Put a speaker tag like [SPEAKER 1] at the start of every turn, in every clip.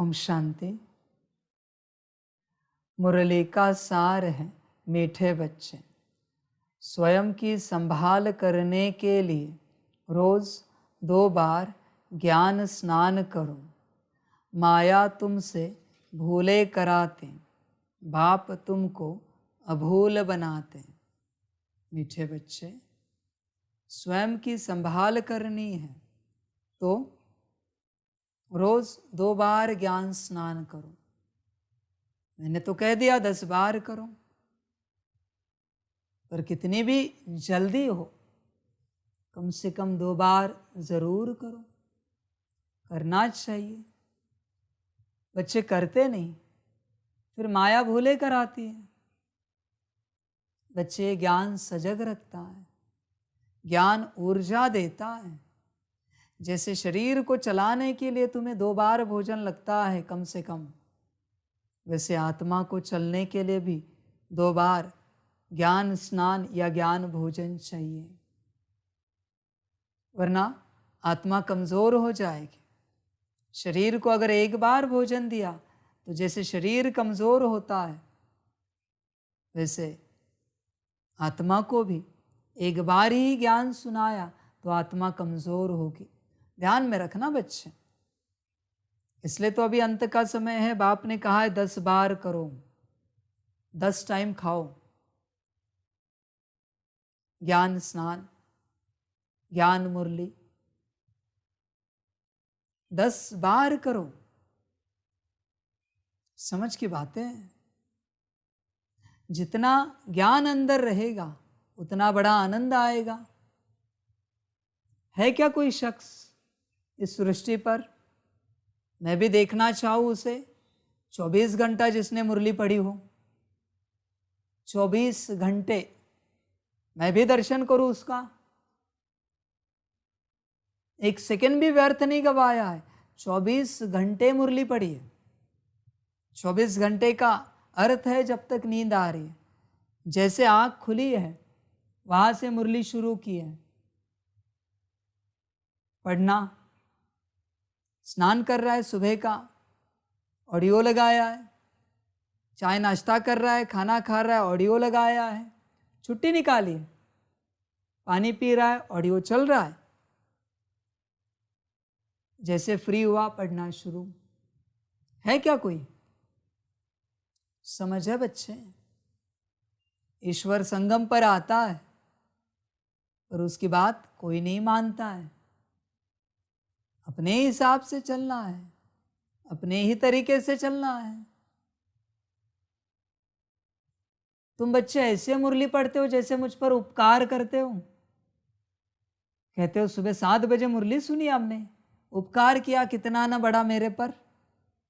[SPEAKER 1] ओम शांति। मुरली का सार है मीठे बच्चे। स्वयं की संभाल करने के लिए रोज 2 बार ज्ञान स्नान करो। माया तुमसे भूले कराते, बाप तुमको अभूल बनाते। मीठे बच्चे, स्वयं की संभाल करनी है तो रोज 2 बार ज्ञान स्नान करो। मैंने तो कह दिया 10 बार करो, पर कितनी भी जल्दी हो कम से कम 2 बार जरूर करो। करना चाहिए। बच्चे करते नहीं, फिर माया भूले कराती है। बच्चे ज्ञान सजग रखता है, ज्ञान ऊर्जा देता है। जैसे शरीर को चलाने के लिए तुम्हें 2 बार भोजन लगता है कम से कम, वैसे आत्मा को चलने के लिए भी 2 बार ज्ञान स्नान या ज्ञान भोजन चाहिए, वरना आत्मा कमजोर हो जाएगी। शरीर को अगर 1 बार भोजन दिया तो जैसे शरीर कमजोर होता है, वैसे आत्मा को भी 1 बार ही ज्ञान सुनाया तो आत्मा कमजोर होगी। ध्यान में रखना बच्चे। इसलिए तो अभी अंत का समय है, बाप ने कहा है 10 बार करो, 10 टाइम खाओ। ज्ञान स्नान, ज्ञान मुरली 10 बार करो। समझ की बातें हैं। जितना ज्ञान अंदर रहेगा उतना बड़ा आनंद आएगा। है क्या कोई शख्स इस सृष्टि पर, मैं भी देखना चाहूं उसे, 24 घंटा जिसने मुरली पढ़ी हो, 24 घंटे मैं भी दर्शन करूं उसका। 1 सेकंड भी व्यर्थ नहीं गवाया है। 24 घंटे मुरली पढ़ी है। 24 घंटे का अर्थ है जब तक नींद आ रही है। जैसे आंख खुली है वहां से मुरली शुरू की है पढ़ना। स्नान कर रहा है, सुबह का ऑडियो लगाया है। चाय नाश्ता कर रहा है, खाना खा रहा है, ऑडियो लगाया है। छुट्टी निकाली है, पानी पी रहा है, ऑडियो चल रहा है। जैसे फ्री हुआ पढ़ना शुरू। है क्या कोई? समझ है बच्चे? ईश्वर संगम पर आता है पर उसकी बात कोई नहीं मानता है। अपने हिसाब से चलना है, अपने ही तरीके से चलना है। तुम बच्चे ऐसे मुरली पढ़ते हो जैसे मुझ पर उपकार करते हो। कहते हो सुबह 7 बजे मुरली सुनी आपने, उपकार किया कितना ना बड़ा मेरे पर,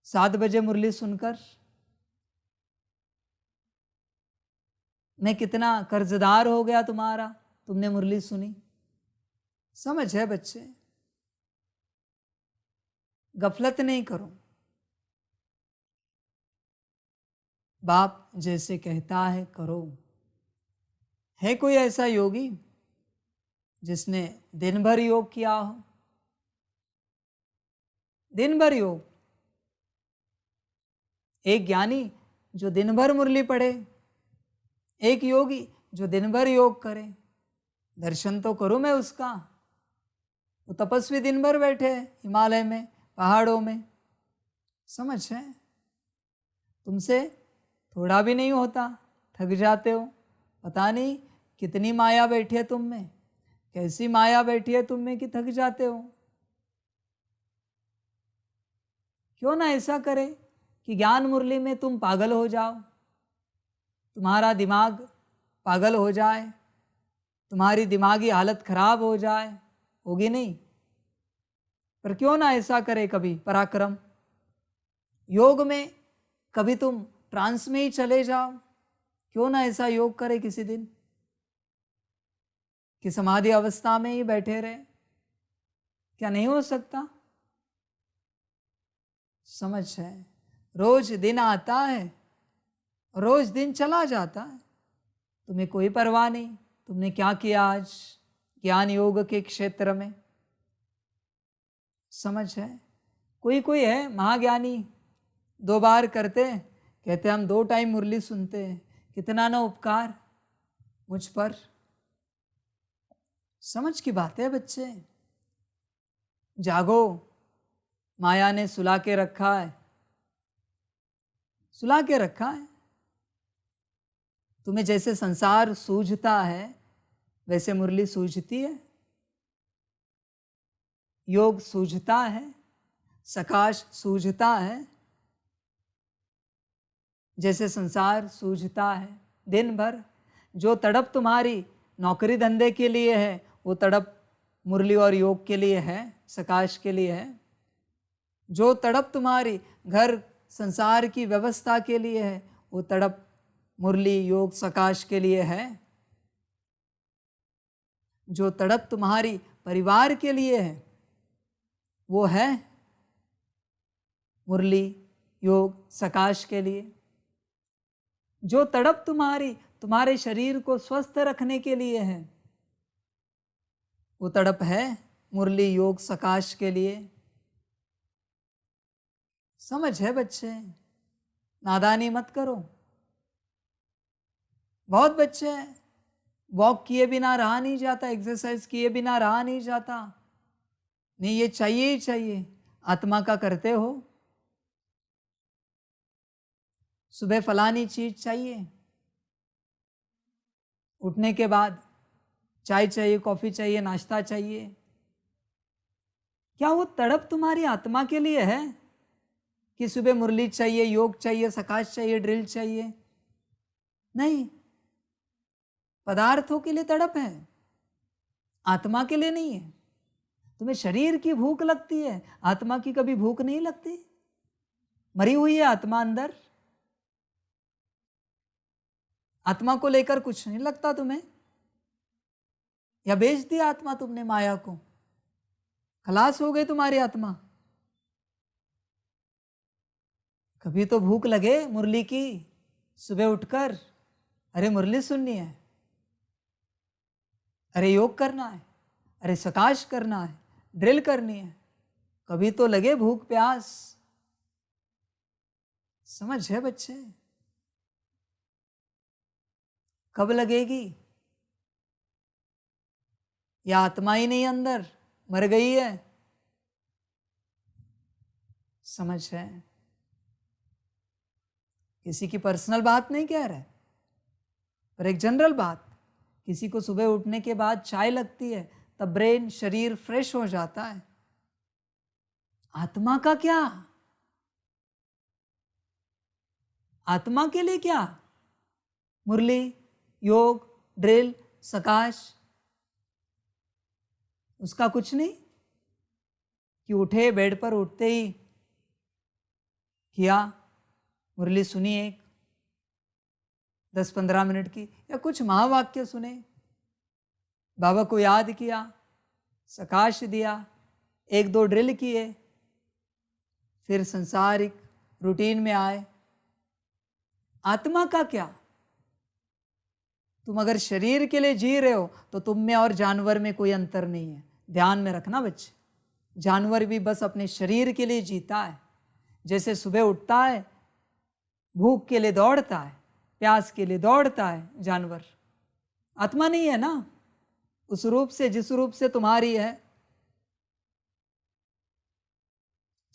[SPEAKER 1] 7 बजे मुरली सुनकर। मैं कितना कर्जदार हो गया तुम्हारा, तुमने मुरली सुनी। समझ है बच्चे? गफलत नहीं करो। बाप जैसे कहता है करो। है कोई ऐसा योगी जिसने दिन भर योग किया हो? दिन भर योग। एक ज्ञानी जो दिन भर मुरली पढ़े, एक योगी जो दिन भर योग करे। दर्शन तो करूं मैं उसका। वो तपस्वी दिन भर बैठे हिमालय में, पहाड़ों में। समझ है? तुमसे थोड़ा भी नहीं होता, थक जाते हो। पता नहीं कितनी माया बैठी है तुम में, कैसी माया बैठी है तुम में कि थक जाते हो। क्यों ना ऐसा करे कि ज्ञान मुरली में तुम पागल हो जाओ, तुम्हारा दिमाग पागल हो जाए, तुम्हारी दिमागी हालत खराब हो जाए। होगी नहीं? पर क्यों ना ऐसा करे कभी पराक्रम। योग में कभी तुम ट्रांस में ही चले जाओ। क्यों ना ऐसा योग करे किसी दिन कि समाधि अवस्था में ही बैठे रहे। क्या नहीं हो सकता? समझ है? रोज दिन आता है, रोज दिन चला जाता है, तुम्हें कोई परवाह नहीं। तुमने क्या किया आज ज्ञान योग के क्षेत्र में? समझ है? कोई कोई है महाज्ञानी, 2 बार करते, कहते हम 2 टाइम मुरली सुनते हैं, कितना ना उपकार मुझ पर। समझ की बात है बच्चे, जागो, माया ने सुला के रखा है, सुला के रखा है। तुम्हें जैसे संसार सूझता है वैसे मुरली सूझती है, योग सूझता है, सकाश सूझता है, जैसे संसार सूझता है। दिन भर जो तड़प तुम्हारी नौकरी धंधे के लिए है वो तड़प मुरली और योग के लिए है, सकाश के लिए है। जो तड़प तुम्हारी घर संसार की व्यवस्था के लिए है वो तड़प मुरली योग सकाश के लिए है। जो तड़प तुम्हारी परिवार के लिए है वो है मुरली योग सकाश के लिए। जो तड़प तुम्हारी तुम्हारे शरीर को स्वस्थ रखने के लिए है वो तड़प है मुरली योग सकाश के लिए। समझ है बच्चे, नादानी मत करो। बहुत बच्चे वॉक किए बिना रहा नहीं जाता, एक्सरसाइज किए बिना रहा नहीं जाता, नहीं ये चाहिए ही चाहिए। आत्मा का करते हो, सुबह फलानी चीज चाहिए, उठने के बाद चाय चाहिए, कॉफी चाहिए, नाश्ता चाहिए। क्या वो तड़प तुम्हारी आत्मा के लिए है कि सुबह मुरली चाहिए, योग चाहिए, सकाश चाहिए, ड्रिल चाहिए? नहीं, पदार्थों के लिए तड़प है, आत्मा के लिए नहीं है। तुम्हें शरीर की भूख लगती है, आत्मा की कभी भूख नहीं लगती। मरी हुई है आत्मा अंदर, आत्मा को लेकर कुछ नहीं लगता तुम्हें। या बेच दिया आत्मा तुमने माया को, खलास हो गई तुम्हारी आत्मा। कभी तो भूख लगे मुरली की, सुबह उठकर अरे मुरली सुननी है, अरे योग करना है, अरे सकाश करना है, ड्रिल करनी है, कभी तो लगे भूख प्यास। समझ है बच्चे? कब लगेगी? या आत्मा ही नहीं अंदर, मर गई है? समझ है? किसी की पर्सनल बात नहीं कह रहे, पर एक जनरल बात। किसी को सुबह उठने के बाद चाय लगती है, तब ब्रेन शरीर फ्रेश हो जाता है। आत्मा का क्या? आत्मा के लिए क्या? मुरली, योग, ड्रिल, सकाश, उसका कुछ नहीं कि उठे बेड पर उठते ही किया, मुरली सुनी एक 10-15 मिनट की, या कुछ महावाक्य सुने, बाबा को याद किया, सकाश दिया, 1-2 ड्रिल किए, फिर संसारिक रूटीन में आए। आत्मा का क्या? तुम अगर शरीर के लिए जी रहे हो तो तुम में और जानवर में कोई अंतर नहीं है। ध्यान में रखना बच्चे, जानवर भी बस अपने शरीर के लिए जीता है। जैसे सुबह उठता है, भूख के लिए दौड़ता है, प्यास के लिए दौड़ता है जानवर, आत्मा नहीं है ना उस रूप से जिस रूप से तुम्हारी है।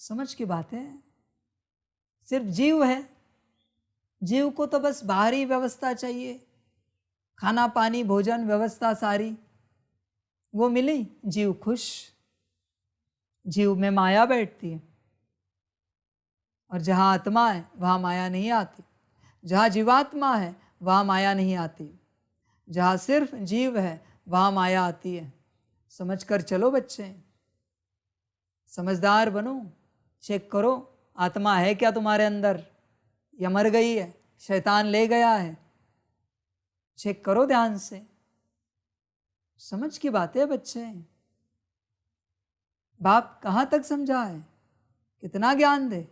[SPEAKER 1] समझ की बात है? सिर्फ जीव है, जीव को तो बस बाहरी व्यवस्था चाहिए, खाना पानी भोजन व्यवस्था सारी वो मिली, जीव खुश। जीव में माया बैठती है, और जहाँ आत्मा है वहाँ माया नहीं आती। जहाँ जीवात्मा है वहाँ माया नहीं आती, जहाँ सिर्फ जीव है वहाँ माया आती है। समझ कर चलो बच्चे, समझदार बनो। चेक करो आत्मा है क्या तुम्हारे अंदर, या मर गई है, शैतान ले गया है। चेक करो ध्यान से। समझ की बात है बच्चे। बाप कहाँ तक समझाए, कितना ज्ञान दे।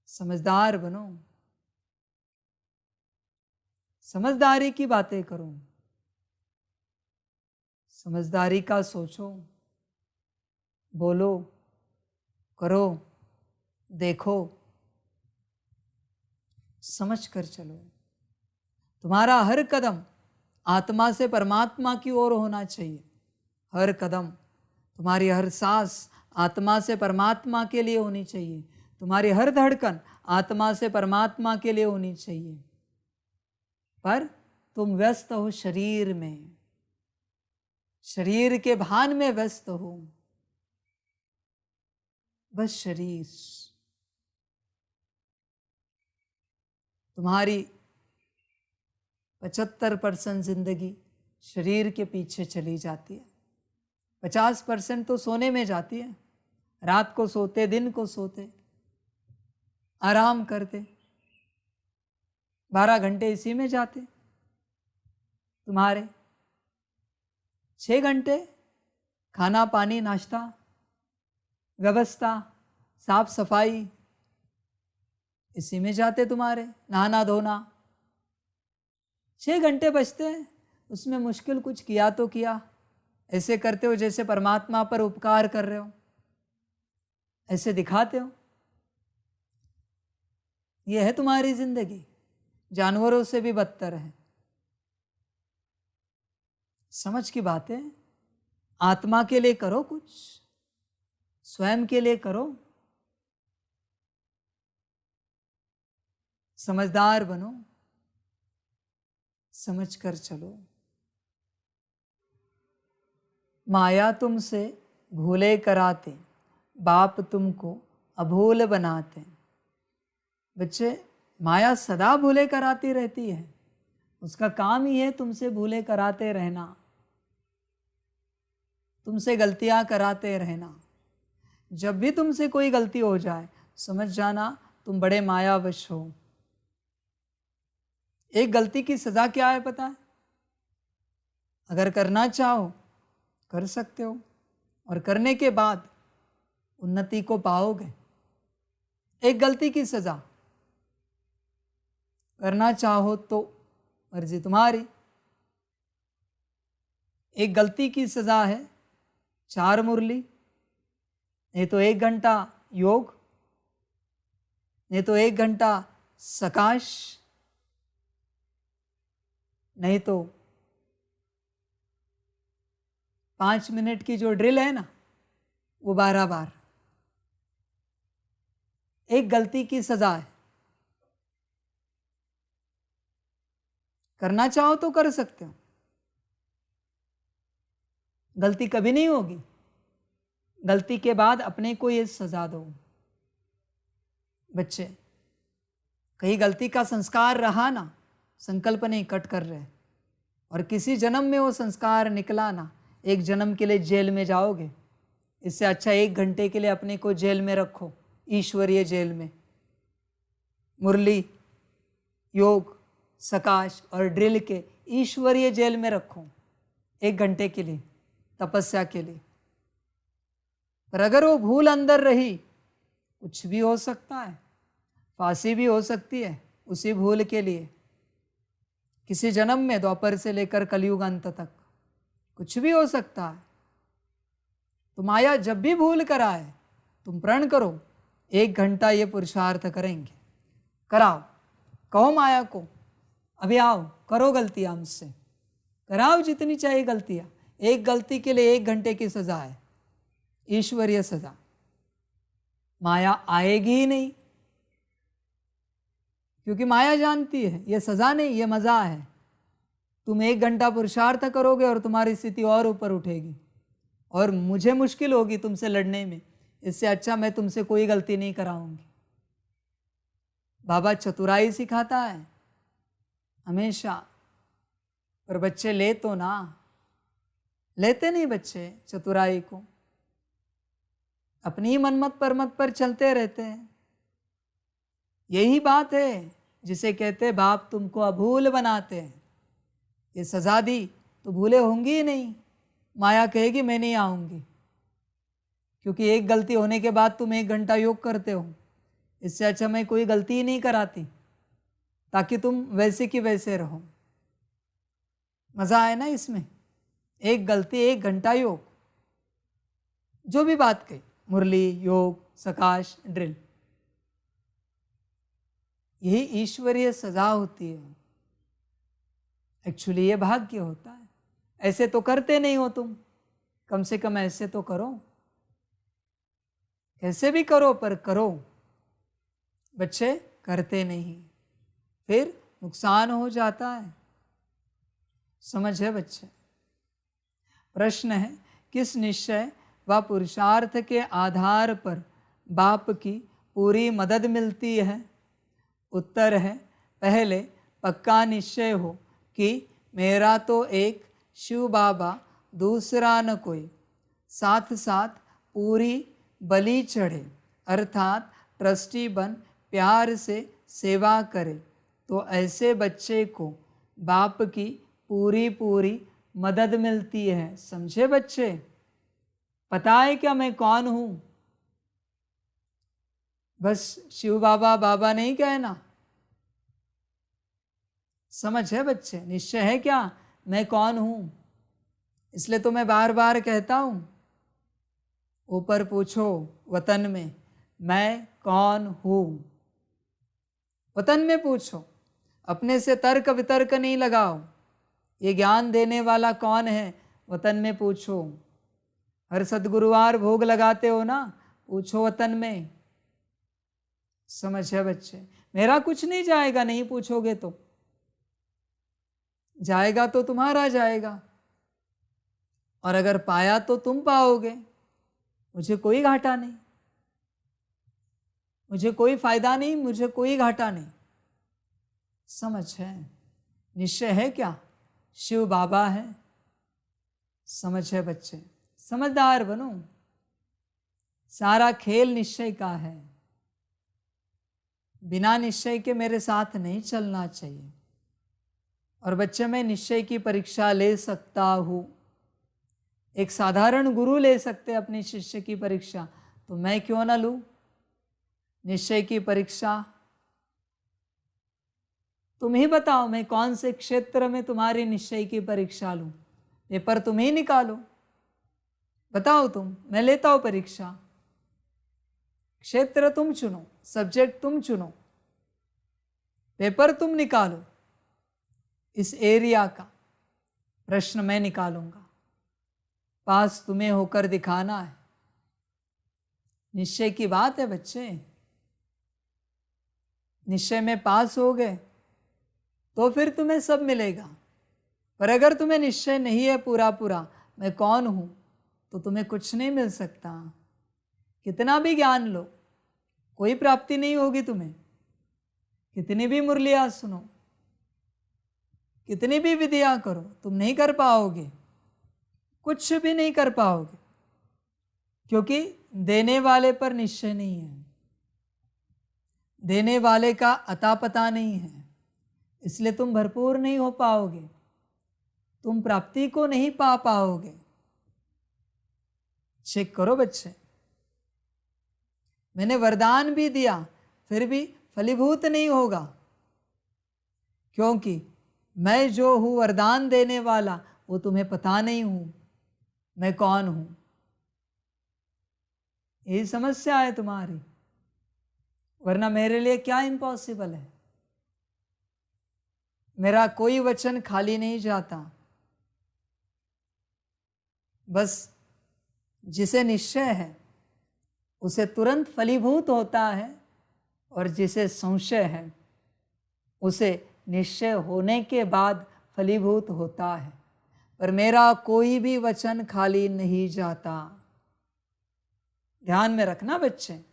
[SPEAKER 1] समझदार बनो, समझदारी की बातें करो, समझदारी का सोचो, बोलो, करो, देखो, समझ कर चलो। तुम्हारा हर कदम आत्मा से परमात्मा की ओर होना चाहिए। हर कदम, तुम्हारी हर सांस आत्मा से परमात्मा के लिए होनी चाहिए। तुम्हारी हर धड़कन आत्मा से परमात्मा के लिए होनी चाहिए। पर तुम व्यस्त हो शरीर में, शरीर के भान में व्यस्त हो। बस शरीर, तुम्हारी 75% जिंदगी शरीर के पीछे चली जाती है। 50% तो सोने में जाती है। रात को सोते, दिन को सोते, आराम करते, 12 घंटे इसी में जाते। तुम्हारे 6 घंटे खाना पानी नाश्ता व्यवस्था साफ सफाई इसी में जाते। तुम्हारे नहाना धोना 6 घंटे बचते हैं। उसमें मुश्किल कुछ किया तो किया, ऐसे करते हो जैसे परमात्मा पर उपकार कर रहे हो, ऐसे दिखाते हो। यह है तुम्हारी जिंदगी, जानवरों से भी बदतर है। समझ की बात है। आत्मा के लिए करो कुछ, स्वयं के लिए करो। समझदार बनो, समझ कर चलो। माया तुमसे भूले कराते, बाप तुमको अभूल बनाते। बच्चे, माया सदा भूले कराती रहती है। उसका काम ही है तुमसे भूले कराते रहना, तुमसे गलतियां कराते रहना। जब भी तुमसे कोई गलती हो जाए, समझ जाना तुम बड़े मायावश हो। एक गलती की सजा क्या है पता है? अगर करना चाहो कर सकते हो, और करने के बाद उन्नति को पाओगे। एक गलती की सजा, करना चाहो तो मर्जी तुम्हारी। एक गलती की सजा है 4 मुरली, नहीं तो 1 घंटा योग, नहीं तो 1 घंटा सकाश, नहीं तो 5 मिनट की जो ड्रिल है ना, वो 12 बार। एक गलती की सजा है। करना चाहो तो कर सकते हो, गलती कभी नहीं होगी। गलती के बाद अपने को ये सजा दो। बच्चे, कहीं गलती का संस्कार रहा ना, संकल्प नहीं कट कर रहे, और किसी जन्म में वो संस्कार निकला ना, एक जन्म के लिए जेल में जाओगे। इससे अच्छा 1 घंटे के लिए अपने को जेल में रखो, ईश्वरीय जेल में। मुरली, योग, सकाश और ड्रिल के ईश्वरीय जेल में रखो 1 घंटे के लिए, तपस्या के लिए। पर अगर वो भूल अंदर रही, कुछ भी हो सकता है। फांसी भी हो सकती है उसी भूल के लिए। किसी जन्म में, द्वापर से लेकर कलयुग अंत तक, कुछ भी हो सकता है। तो माया जब भी भूल कराए, तुम प्रण करो 1 घंटा ये पुरुषार्थ करेंगे। कराओ, कहो माया को अभी आओ, करो गलतियां मुझसे, कराओ जितनी चाहिए गलतियां। एक गलती के लिए 1 घंटे की सजा है, ईश्वरीय सजा। माया आएगी ही नहीं, क्योंकि माया जानती है ये सजा नहीं, ये मजा है। तुम 1 घंटा पुरुषार्थ करोगे और तुम्हारी स्थिति और ऊपर उठेगी, और मुझे मुश्किल होगी तुमसे लड़ने में। इससे अच्छा मैं तुमसे कोई गलती नहीं कराऊंगी। बाबा चतुराई सिखाता है हमेशा, पर बच्चे ले तो ना, लेते नहीं बच्चे चतुराई को, अपनी मनमत परमत पर चलते रहते हैं। यही बात है जिसे कहते बाप तुमको अभूल बनाते हैं। ये सजा दी तो भूले होंगी ही नहीं। माया कहेगी मैं नहीं आऊंगी, क्योंकि एक गलती होने के बाद तुम 1 घंटा योग करते हो। इससे अच्छा मैं कोई गलती ही नहीं कराती, ताकि तुम वैसे की वैसे रहो। मजा आए ना इसमें? एक गलती 1 घंटा योग, जो भी बात कही, मुरली, योग, सकाश, ड्रिल, यही ईश्वरीय सजा होती है। एक्चुअली ये भाग्य होता है। ऐसे तो करते नहीं हो तुम, कम से कम ऐसे तो करो। कैसे भी करो पर करो। बच्चे करते नहीं, फिर नुकसान हो जाता है। समझ है बच्चे? प्रश्न है, किस निश्चय व पुरुषार्थ के आधार पर बाप की पूरी मदद मिलती है? उत्तर है, पहले पक्का निश्चय हो कि मेरा तो एक शिव बाबा, दूसरा न कोई, साथ साथ पूरी बलि चढ़े अर्थात ट्रस्टी बन प्यार से सेवा करे, तो ऐसे बच्चे को बाप की पूरी पूरी मदद मिलती है। समझे बच्चे? पता है क्या मैं कौन हूं? बस शिव बाबा बाबा नहीं कहना। समझ है बच्चे? निश्चय है क्या मैं कौन हूं? इसलिए तो मैं बार बार कहता हूं, ऊपर पूछो वतन में मैं कौन हूं। वतन में पूछो, अपने से तर्क वितर्क नहीं लगाओ। ये ज्ञान देने वाला कौन है, वतन में पूछो। हर सदगुरुवार भोग लगाते हो ना, पूछो वतन में। समझ है बच्चे? मेरा कुछ नहीं जाएगा, नहीं पूछोगे तो। जाएगा तो तुम्हारा जाएगा, और अगर पाया तो तुम पाओगे। मुझे कोई घाटा नहीं, मुझे कोई फायदा नहीं, मुझे कोई घाटा नहीं। समझ है? निश्चय है क्या शिव बाबा है? समझ है बच्चे? समझदार बनो। सारा खेल निश्चय का है। बिना निश्चय के मेरे साथ नहीं चलना चाहिए। और बच्चे, मैं निश्चय की परीक्षा ले सकता हूँ। एक साधारण गुरु ले सकते अपने शिष्य की परीक्षा, तो मैं क्यों ना लूं निश्चय की परीक्षा? तुम ही बताओ, मैं कौन से क्षेत्र में तुम्हारी निश्चय की परीक्षा लूं? पेपर तुम ही निकालो, बताओ तुम, मैं लेता हूं परीक्षा। क्षेत्र तुम चुनो, सब्जेक्ट तुम चुनो, पेपर तुम निकालो। इस एरिया का प्रश्न मैं निकालूंगा, पास तुम्हें होकर दिखाना है। निश्चय की बात है बच्चे। निश्चय में पास हो गए तो फिर तुम्हें सब मिलेगा। पर अगर तुम्हें निश्चय नहीं है पूरा पूरा मैं कौन हूं, तो तुम्हें कुछ नहीं मिल सकता। कितना भी ज्ञान लो, कोई प्राप्ति नहीं होगी तुम्हें। कितनी भी मुरलियां सुनो, कितनी भी विधियां करो, तुम नहीं कर पाओगे, कुछ भी नहीं कर पाओगे, क्योंकि देने वाले पर निश्चय नहीं है, देने वाले का अता पता नहीं है। इसलिए तुम भरपूर नहीं हो पाओगे, तुम प्राप्ति को नहीं पा पाओगे। चेक करो बच्चे, मैंने वरदान भी दिया फिर भी फलीभूत नहीं होगा, क्योंकि मैं जो हूं वरदान देने वाला, वो तुम्हें पता नहीं हूं मैं कौन हूं। यही समस्या है तुम्हारी, वरना मेरे लिए क्या इम्पॉसिबल है। मेरा कोई वचन खाली नहीं जाता। बस जिसे निश्चय है उसे तुरंत फलीभूत होता है, और जिसे संशय है उसे निश्चय होने के बाद फलीभूत होता है। पर मेरा कोई भी वचन खाली नहीं जाता। ध्यान में रखना बच्चे,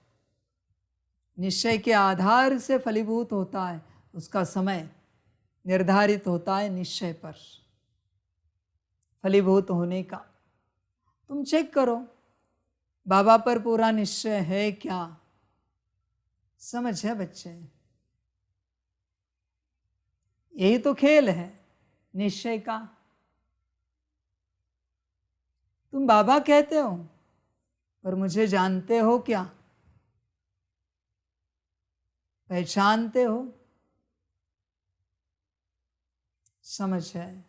[SPEAKER 1] निश्चय के आधार से फलीभूत होता है, उसका समय निर्धारित होता है निश्चय पर फलीभूत होने का। तुम चेक करो बाबा पर पूरा निश्चय है क्या? समझ है बच्चे? यही तो खेल है निश्चय का। तुम बाबा कहते हो, पर मुझे जानते हो क्या? पहचानते हो? समझ है?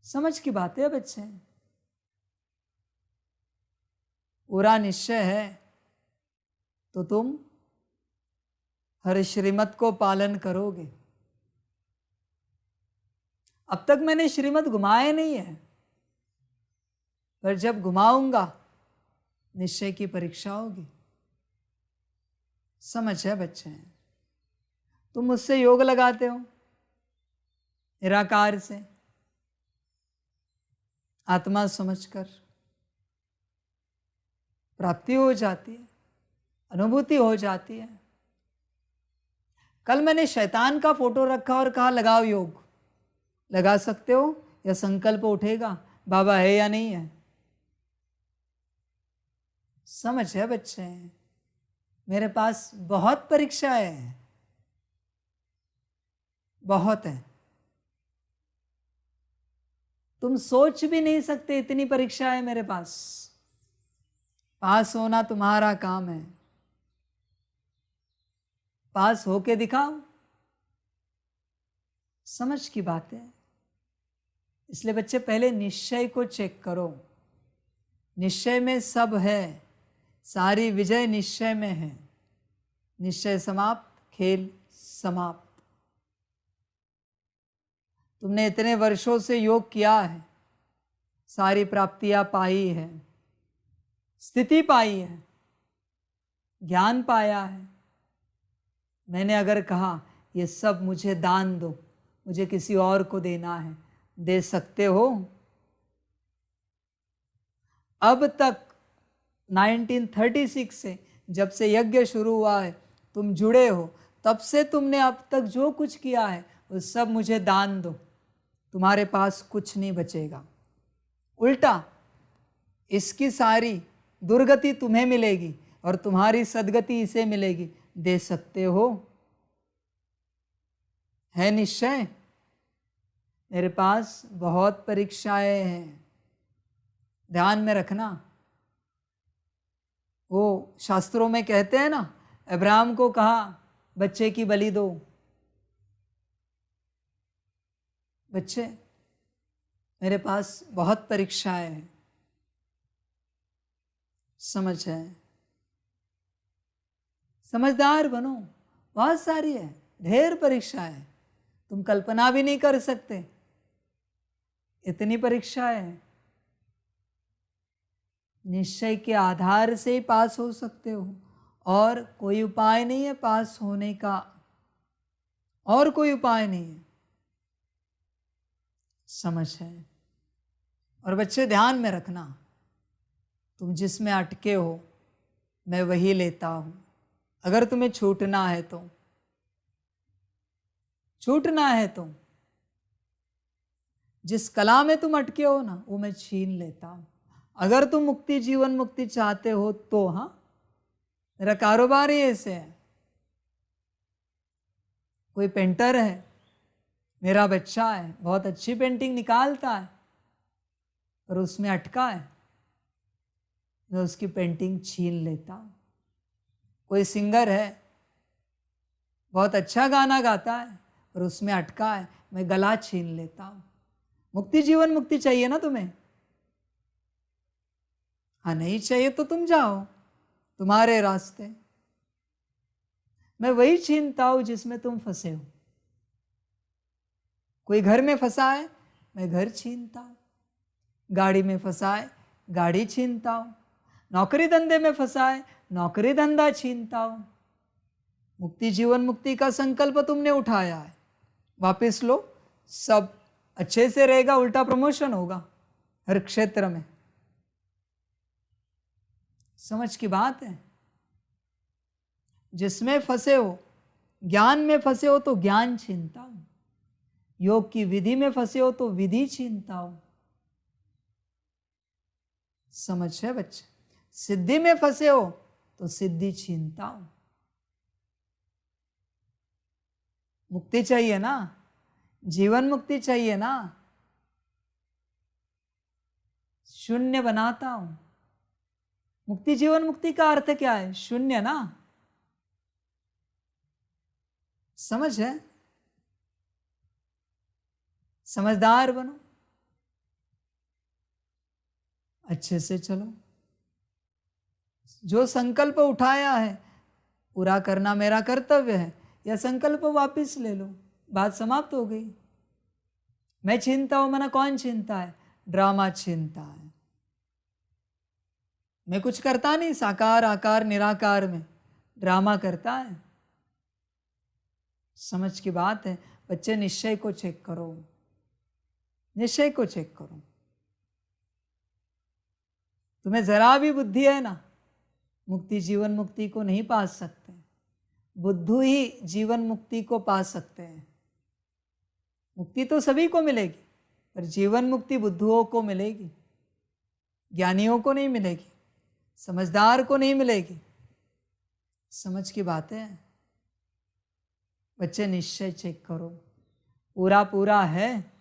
[SPEAKER 1] समझ की बात है बच्चे। पूरा निश्चय है तो तुम हर श्रीमत को पालन करोगे। अब तक मैंने श्रीमत घुमाए नहीं है, पर जब घुमाऊंगा निश्चय की परीक्षा होगी। समझ है बच्चे? तुम मुझसे योग लगाते हो निराकार से, आत्मा समझकर, प्राप्ति हो जाती है, अनुभूति हो जाती है। कल मैंने शैतान का फोटो रखा और कहा लगाओ योग। लगा सकते हो या संकल्प उठेगा बाबा है या नहीं है? समझ है बच्चे? मेरे पास बहुत परीक्षाएं हैं, बहुत है। तुम सोच भी नहीं सकते इतनी परीक्षाएं मेरे पास। पास होना तुम्हारा काम है, पास होके दिखाओ। समझ की बात है। इसलिए बच्चे पहले निश्चय को चेक करो। निश्चय में सब है, सारी विजय निश्चय में है। निश्चय समाप्त, खेल समाप्त। तुमने इतने वर्षों से योग किया है, सारी प्राप्तियां पाई है, स्थिति पाई है, ज्ञान पाया है। मैंने अगर कहा ये सब मुझे दान दो, मुझे किसी और को देना है, दे सकते हो? अब तक 1936 से जब से यज्ञ शुरू हुआ है तुम जुड़े हो, तब से तुमने अब तक जो कुछ किया है वो सब मुझे दान दो, तुम्हारे पास कुछ नहीं बचेगा। उल्टा इसकी सारी दुर्गति तुम्हें मिलेगी और तुम्हारी सद्गति इसे मिलेगी। दे सकते हो? है निश्चय? मेरे पास बहुत परीक्षाएं हैं, ध्यान में रखना। वो शास्त्रों में कहते हैं ना, अब्राहम को कहा बच्चे की बलि दो। बच्चे, मेरे पास बहुत परीक्षाएं हैं। समझ है? समझदार बनो। बहुत सारी है, ढेर परीक्षाएं है, तुम कल्पना भी नहीं कर सकते इतनी परीक्षाएं हैं। निश्चय के आधार से ही पास हो सकते हो, और कोई उपाय नहीं है पास होने का, और कोई उपाय नहीं है। समझ है? और बच्चे ध्यान में रखना, तुम जिसमें अटके हो मैं वही लेता हूं। अगर तुम्हें छूटना है तो, छूटना है तो जिस कला में तुम अटके हो ना, वो मैं छीन लेता हूं। अगर तुम मुक्ति, जीवन मुक्ति चाहते हो तो, हाँ, मेरा कारोबार ही ऐसे है। कोई पेंटर है, मेरा बच्चा है, बहुत अच्छी पेंटिंग निकालता है, पर उसमें अटका है, मैं उसकी पेंटिंग छीन लेता हूं। कोई सिंगर है, बहुत अच्छा गाना गाता है, पर उसमें अटका है, मैं गला छीन लेता हूं। मुक्ति, जीवन मुक्ति चाहिए ना तुम्हें? हाँ, नहीं चाहिए तो तुम जाओ तुम्हारे रास्ते। मैं वही छीनता हूं जिसमें तुम फंसे हो। कोई घर में फंसा है, मैं घर छीनता हूं। गाड़ी में फंसा है, गाड़ी छीनता हूं। नौकरी धंधे में फंसा है, नौकरी धंधा छीनता हूं। मुक्ति, जीवन मुक्ति का संकल्प तुमने उठाया है, वापस लो, सब अच्छे से रहेगा, उल्टा प्रमोशन होगा हर क्षेत्र में। समझ की बात है? जिसमें फंसे हो, ज्ञान में फंसे हो तो ज्ञान छीनता हूं, योग की विधि में फंसे हो तो विधि छीनता हूं। समझ है बच्चे? सिद्धि में फंसे हो तो सिद्धि छीनता हूं। मुक्ति चाहिए ना, जीवन मुक्ति चाहिए ना, शून्य बनाता हूं। मुक्ति, जीवन मुक्ति का अर्थ क्या है? शून्य ना। समझ है? समझदार बनो, अच्छे से चलो। जो संकल्प उठाया है पूरा करना मेरा कर्तव्य है, यह संकल्प वापस ले लो, बात समाप्त हो गई। मैं छीनता हूं मना कौन छीनता है? ड्रामा छीनता है। मैं कुछ करता नहीं, साकार आकार निराकार में ड्रामा करता है। समझ की बात है बच्चे, निश्चय को चेक करो, निश्चय को चेक करो। तुम्हें जरा भी बुद्धि है ना, मुक्ति जीवन मुक्ति को नहीं पा सकते, बुद्धू ही जीवन मुक्ति को पा सकते हैं। मुक्ति तो सभी को मिलेगी, पर जीवन मुक्ति बुद्धुओं को मिलेगी, ज्ञानियों को नहीं मिलेगी, समझदार को नहीं मिलेगी। समझ की बात है बच्चे, निश्चय चेक करो, पूरा पूरा है।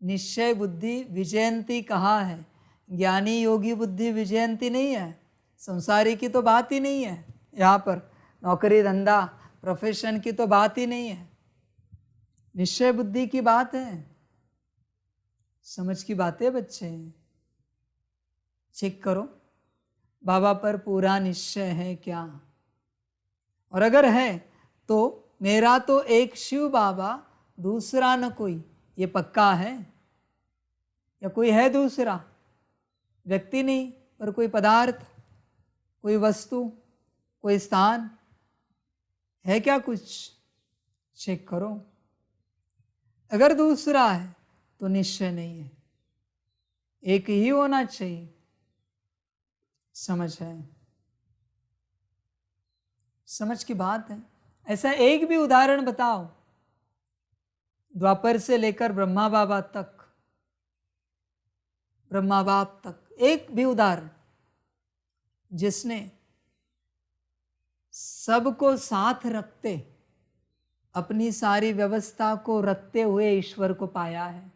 [SPEAKER 1] निश्चय बुद्धि विजयंती कहा है, ज्ञानी योगी बुद्धि विजयंती नहीं है। संसारी की तो बात ही नहीं है, यहाँ पर नौकरी धंधा प्रोफेशन की तो बात ही नहीं है, निश्चय बुद्धि की बात है। समझ की बात है बच्चे, चेक करो बाबा पर पूरा निश्चय है क्या, और अगर है तो मेरा तो एक शिव बाबा, दूसरा न कोई, ये पक्का है? या कोई है दूसरा? व्यक्ति नहीं पर कोई पदार्थ, कोई वस्तु, कोई स्थान है क्या कुछ? चेक करो। अगर दूसरा है तो निश्चय नहीं है, एक ही होना चाहिए। समझ है? समझ की बात है। ऐसा एक भी उदाहरण बताओ, द्वापर से लेकर ब्रह्मा बाबा तक, ब्रह्मा बाप तक, एक भी उदाहरण जिसने सबको साथ रखते, अपनी सारी व्यवस्था को रखते हुए ईश्वर को पाया है।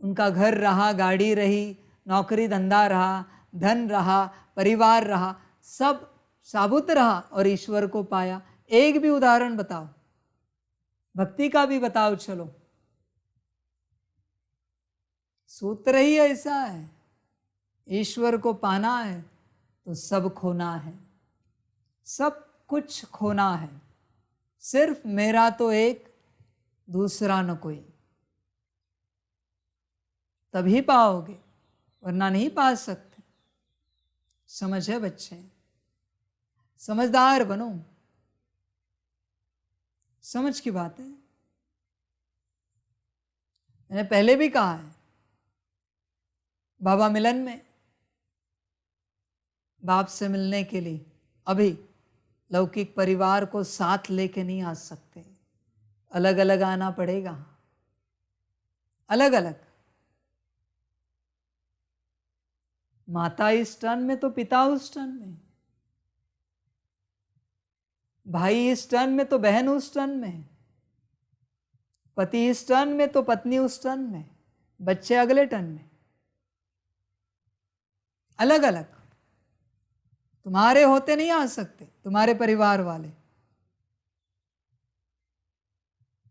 [SPEAKER 1] उनका घर रहा, गाड़ी रही, नौकरी धंधा रहा, धन रहा, परिवार रहा, सब साबुत रहा और ईश्वर को पाया। एक भी उदाहरण बताओ, भक्ति का भी बताओ। चलो, सूत्र ही ऐसा है, ईश्वर को पाना है तो सब खोना है, सब कुछ खोना है। सिर्फ मेरा तो एक, दूसरा न कोई, तभी पाओगे, वरना नहीं पा सकते। समझ है बच्चे? समझदार बनो, समझ की बात है। मैंने पहले भी कहा है, बाबा मिलन में बाप से मिलने के लिए अभी लौकिक परिवार को साथ लेके नहीं आ सकते, अलग अलग आना पड़ेगा, अलग अलग। माता इस टर्न में तो पिता उस टर्न में, भाई इस टर्न में तो बहन उस टर्न में, पति इस टर्न में तो पत्नी उस टर्न में, बच्चे अगले टर्न में, अलग अलग। तुम्हारे होते नहीं आ सकते, तुम्हारे परिवार वाले।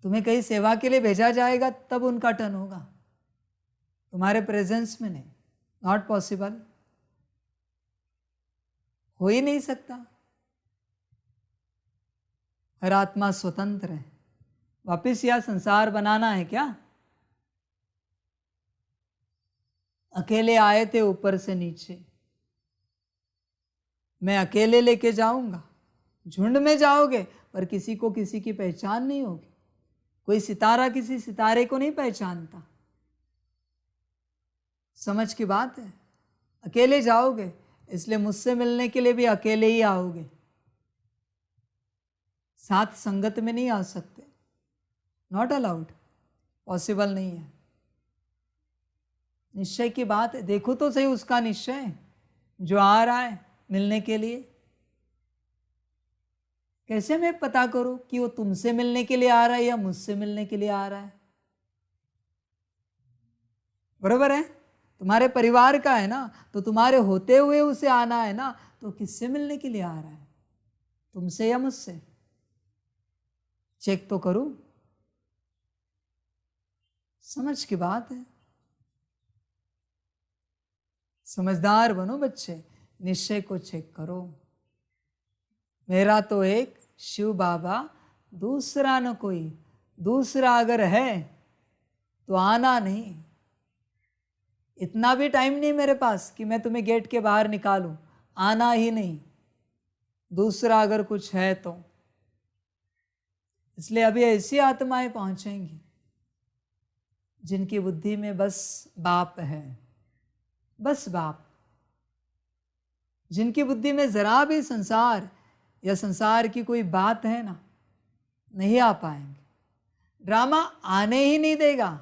[SPEAKER 1] तुम्हें कहीं सेवा के लिए भेजा जाएगा तब उनका टर्न होगा, तुम्हारे प्रेजेंस में नहीं, नॉट पॉसिबल, हो ही नहीं सकता। हर आत्मा स्वतंत्र है। वापिस यह संसार बनाना है क्या? अकेले आए थे ऊपर से नीचे, मैं अकेले लेके जाऊंगा। झुंड में जाओगे पर किसी को किसी की पहचान नहीं होगी, कोई सितारा किसी सितारे को नहीं पहचानता। समझ की बात है? अकेले जाओगे, इसलिए मुझसे मिलने के लिए भी अकेले ही आओगे, साथ संगत में नहीं आ सकते, नॉट अलाउड, पॉसिबल नहीं है। निश्चय की बात है, देखो तो सही उसका निश्चय जो आ रहा है मिलने के लिए। कैसे मैं पता करूं कि वो तुमसे मिलने के लिए आ रहा है या मुझसे मिलने के लिए आ रहा है? बरोबर है? तुम्हारे परिवार का है ना, तो तुम्हारे होते हुए उसे आना है ना, तो किससे मिलने के लिए आ रहा है, तुमसे या मुझसे? चेक तो करूं। समझ की बात है। समझदार बनो बच्चे, निश्चय को चेक करो। मेरा तो एक शिव बाबा, दूसरा न कोई। दूसरा अगर है तो आना नहीं। इतना भी टाइम नहीं मेरे पास कि मैं तुम्हें गेट के बाहर निकालूं, आना ही नहीं। दूसरा अगर कुछ है तो। इसलिए अभी ऐसी आत्माएं पहुंचेंगी जिनकी बुद्धि में बस बाप है, बस बाप। जिनकी बुद्धि में जरा भी संसार या संसार की कोई बात है ना, नहीं आ पाएंगे। ड्रामा आने ही नहीं देगा,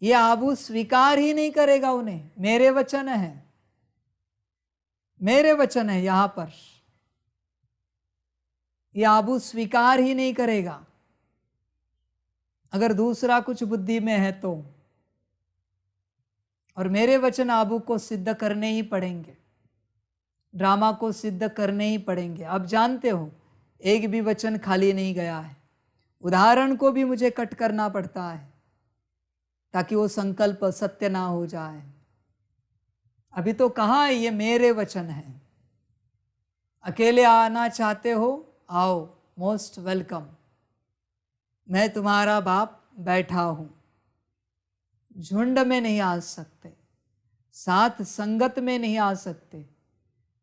[SPEAKER 1] ये आबू स्वीकार ही नहीं करेगा उन्हें। मेरे वचन है, मेरे वचन है यहां पर, ये आबू स्वीकार ही नहीं करेगा। अगर दूसरा कुछ बुद्धि में है तो, और मेरे वचन आबू को सिद्ध करने ही पड़ेंगे, ड्रामा को सिद्ध करने ही पड़ेंगे। अब जानते हो एक भी वचन खाली नहीं गया है। उदाहरण को भी मुझे कट करना पड़ता है ताकि वो संकल्प सत्य ना हो जाए। अभी तो कहाँ है, ये मेरे वचन है। अकेले आना चाहते हो, आओ, मोस्ट वेलकम। मैं तुम्हारा बाप बैठा हूं। झुंड में नहीं आ सकते, साथ संगत में नहीं आ सकते।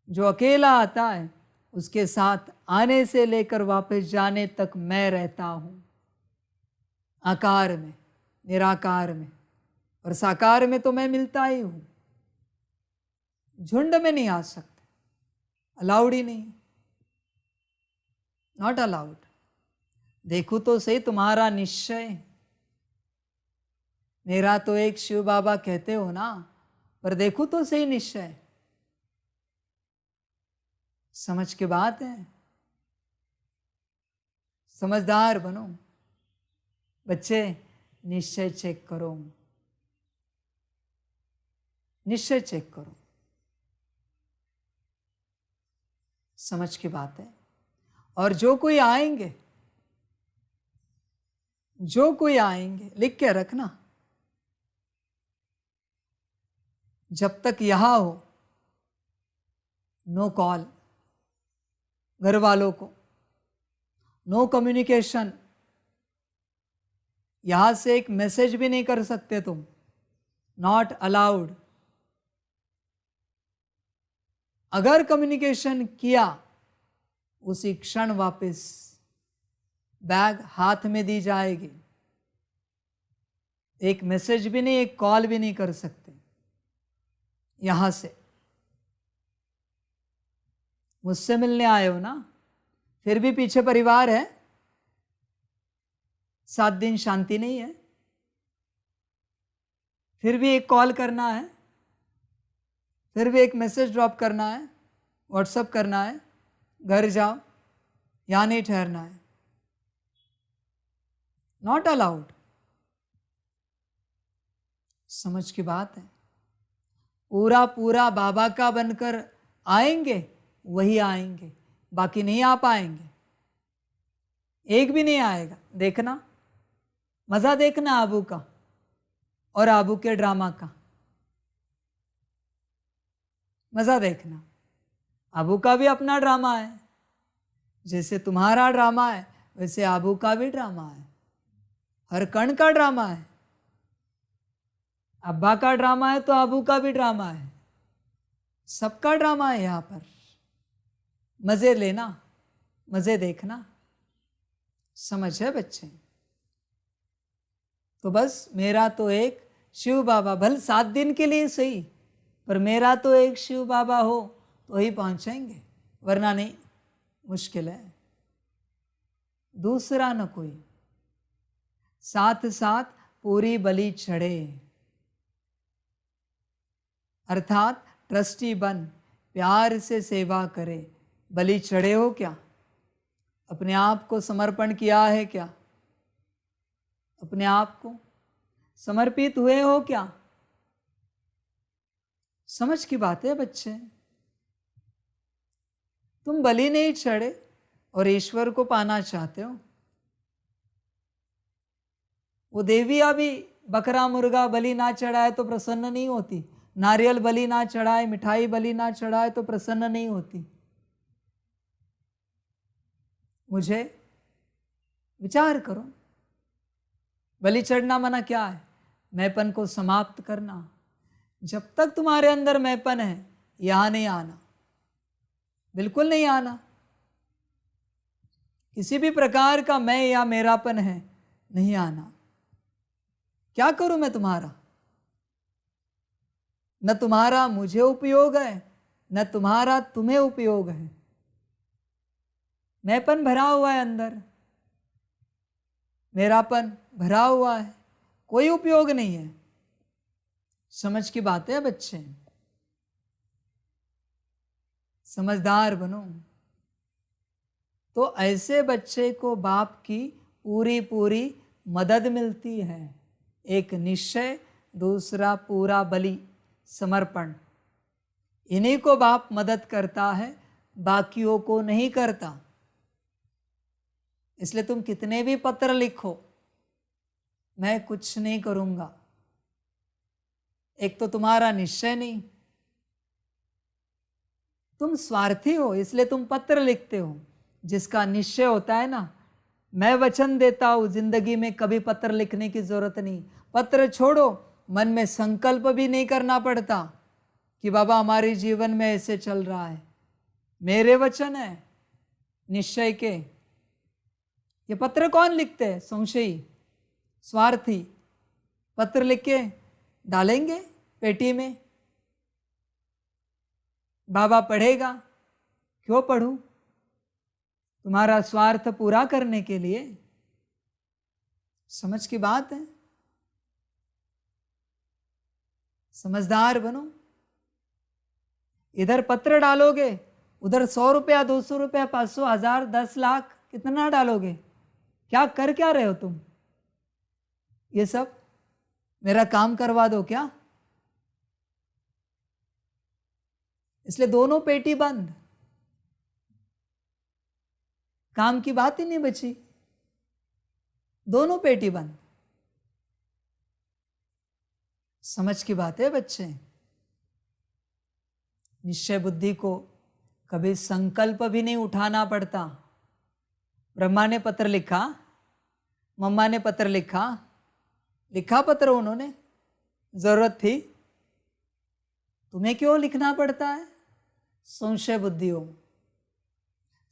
[SPEAKER 1] जो अकेला आता है उसके साथ आने से लेकर वापस जाने तक मैं रहता हूं, आकार में, निराकार में, और साकार में तो मैं मिलता ही हूं। झुंड में नहीं आ सकते, अलाउड ही नहीं, नॉट अलाउड। देखो तो सही तुम्हारा निश्चय। मेरा तो एक शिव बाबा कहते हो ना, पर देखो तो सही निश्चय। समझ के बात है, समझदार बनो बच्चे। निश्चय चेक करो, निश्चय चेक करो। समझ की बात है। और जो कोई आएंगे, जो कोई आएंगे, लिख के रखना। जब तक यहां हो, नो कॉल। घर वालों को नो कम्युनिकेशन। यहां से एक मैसेज भी नहीं कर सकते तुम, नॉट अलाउड। अगर कम्युनिकेशन किया, उसी क्षण वापस बैग हाथ में दी जाएगी। एक मैसेज भी नहीं, एक कॉल भी नहीं कर सकते यहां से। मुझसे मिलने आए हो ना, फिर भी पीछे परिवार है। 7 दिन शांति नहीं है, फिर भी एक कॉल करना है, फिर भी एक मैसेज ड्रॉप करना है, व्हाट्सएप करना है, घर जाओ, यहां नहीं ठहरना है। Not allowed. समझ की बात है। पूरा पूरा बाबा का बनकर आएंगे, वही आएंगे, बाकी नहीं आ पाएंगे। एक भी नहीं आएगा। देखना, मजा देखना आबू का और आबू के ड्रामा का। मजा देखना। आबू का भी अपना ड्रामा है, जैसे तुम्हारा ड्रामा है वैसे आबू का भी ड्रामा है। हर कण का ड्रामा है। अब्बा का ड्रामा है तो आबू का भी ड्रामा है। सबका ड्रामा है यहां पर। मजे लेना, मजे देखना। समझ है बच्चे? तो बस मेरा तो एक शिव बाबा, भले 7 दिन के लिए सही, पर मेरा तो एक शिव बाबा हो तो ही पहुंचेंगे, वरना नहीं, मुश्किल है। दूसरा न कोई। साथ साथ पूरी बलि चढ़े, अर्थात ट्रस्टी बन प्यार से सेवा करे। बलि चढ़े हो क्या? अपने आप को समर्पण किया है क्या? अपने आप को समर्पित हुए हो क्या? समझ की बात है बच्चे। तुम बलि नहीं चढ़े और ईश्वर को पाना चाहते हो। वो देवी अभी बकरा मुर्गा बलि ना चढ़ाए तो प्रसन्न नहीं होती, नारियल बलि ना चढ़ाए, मिठाई बलि ना चढ़ाए तो प्रसन्न नहीं होती। मुझे विचार करो, बलि चढ़ना मना क्या है? मैंपन को समाप्त करना। जब तक तुम्हारे अंदर मैंपन है, यहां नहीं आना, बिल्कुल नहीं आना। किसी भी प्रकार का मैं या मेरापन है, नहीं आना। क्या करूं मैं तुम्हारा? न तुम्हारा मुझे उपयोग है, न तुम्हारा तुम्हें उपयोग है। मैंपन भरा हुआ है अंदर, मेरापन भरा हुआ है, कोई उपयोग नहीं है। समझ की बात है बच्चे, समझदार बनो। तो ऐसे बच्चे को बाप की पूरी पूरी मदद मिलती है। एक निश्चय, दूसरा पूरा बलि, समर्पण। इन्हीं को बाप मदद करता है, बाकियों को नहीं करता। इसलिए तुम कितने भी पत्र लिखो, मैं कुछ नहीं करूंगा। एक तो तुम्हारा निश्चय नहीं, तुम स्वार्थी हो, इसलिए तुम पत्र लिखते हो। जिसका निश्चय होता है ना, मैं वचन देता हूं जिंदगी में कभी पत्र लिखने की जरूरत नहीं। पत्र छोड़ो, मन में संकल्प भी नहीं करना पड़ता कि बाबा हमारे जीवन में ऐसे चल रहा है। मेरे वचन है निश्चय के। ये पत्र कौन लिखते हैं? संशयी, स्वार्थी। पत्र लिख के डालेंगे पेटी में, बाबा पढ़ेगा। क्यों पढ़ूं? तुम्हारा स्वार्थ पूरा करने के लिए। समझ की बात है, समझदार बनो। इधर पत्र डालोगे, उधर 100 रुपया, 200 रुपया, 500, 1000, 10 लाख, कितना डालोगे? क्या कर क्या रहे हो तुम? ये सब मेरा काम करवा दो क्या? इसलिए दोनों पेटी बंद, काम की बात ही नहीं बची, दोनों पेटी बंद। समझ की बात है बच्चे। निश्चय बुद्धि को कभी संकल्प भी नहीं उठाना पड़ता। ब्रह्मा ने पत्र लिखा, मम्मा ने पत्र लिखा, लिखा पत्र उन्होंने, जरूरत थी। तुम्हें क्यों लिखना पड़ता है? संशय बुद्धि हो,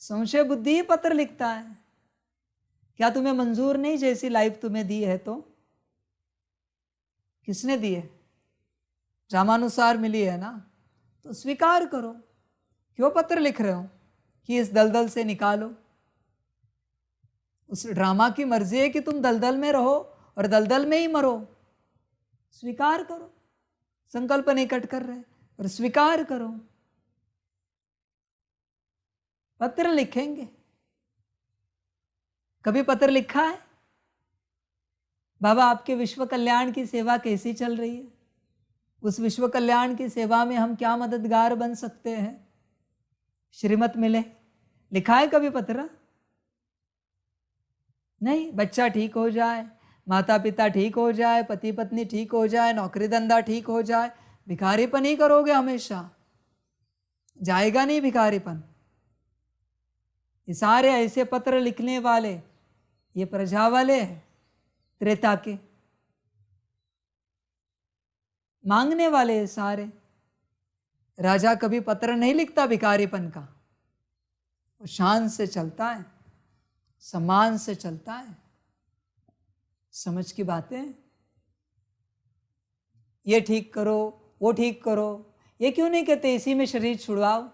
[SPEAKER 1] संशय बुद्धि ही पत्र लिखता है। क्या तुम्हें मंजूर नहीं जैसी लाइफ तुम्हें दी है? तो किसने दी है? ड्रामानुसार मिली है ना, तो स्वीकार करो। क्यों पत्र लिख रहे हो कि इस दलदल से निकालो? उस ड्रामा की मर्जी है कि तुम दलदल में रहो और दलदल में ही मरो। स्वीकार करो, संकल्प नहीं कट कर रहे, पर स्वीकार करो। पत्र लिखेंगे। कभी पत्र लिखा है? बाबा आपके विश्व कल्याण की सेवा कैसी चल रही है? उस विश्व कल्याण की सेवा में हम क्या मददगार बन सकते हैं? श्रीमत मिले, लिखा है कभी पत्र? नहीं। बच्चा ठीक हो जाए, माता पिता ठीक हो जाए, पति पत्नी ठीक हो जाए, नौकरी धंधा ठीक हो जाए, भिखारीपन ही करोगे हमेशा, जाएगा नहीं भिखारीपन। ये सारे ऐसे पत्र लिखने वाले, ये प्रजा वाले हैं, त्रेता के मांगने वाले हैं सारे। राजा कभी पत्र नहीं लिखता भिखारीपन का, वो शान से चलता है, सम्मान से चलता है। समझ की बातें। ये ठीक करो, वो ठीक करो, ये क्यों नहीं कहते इसी में शरीर छुड़वाओ,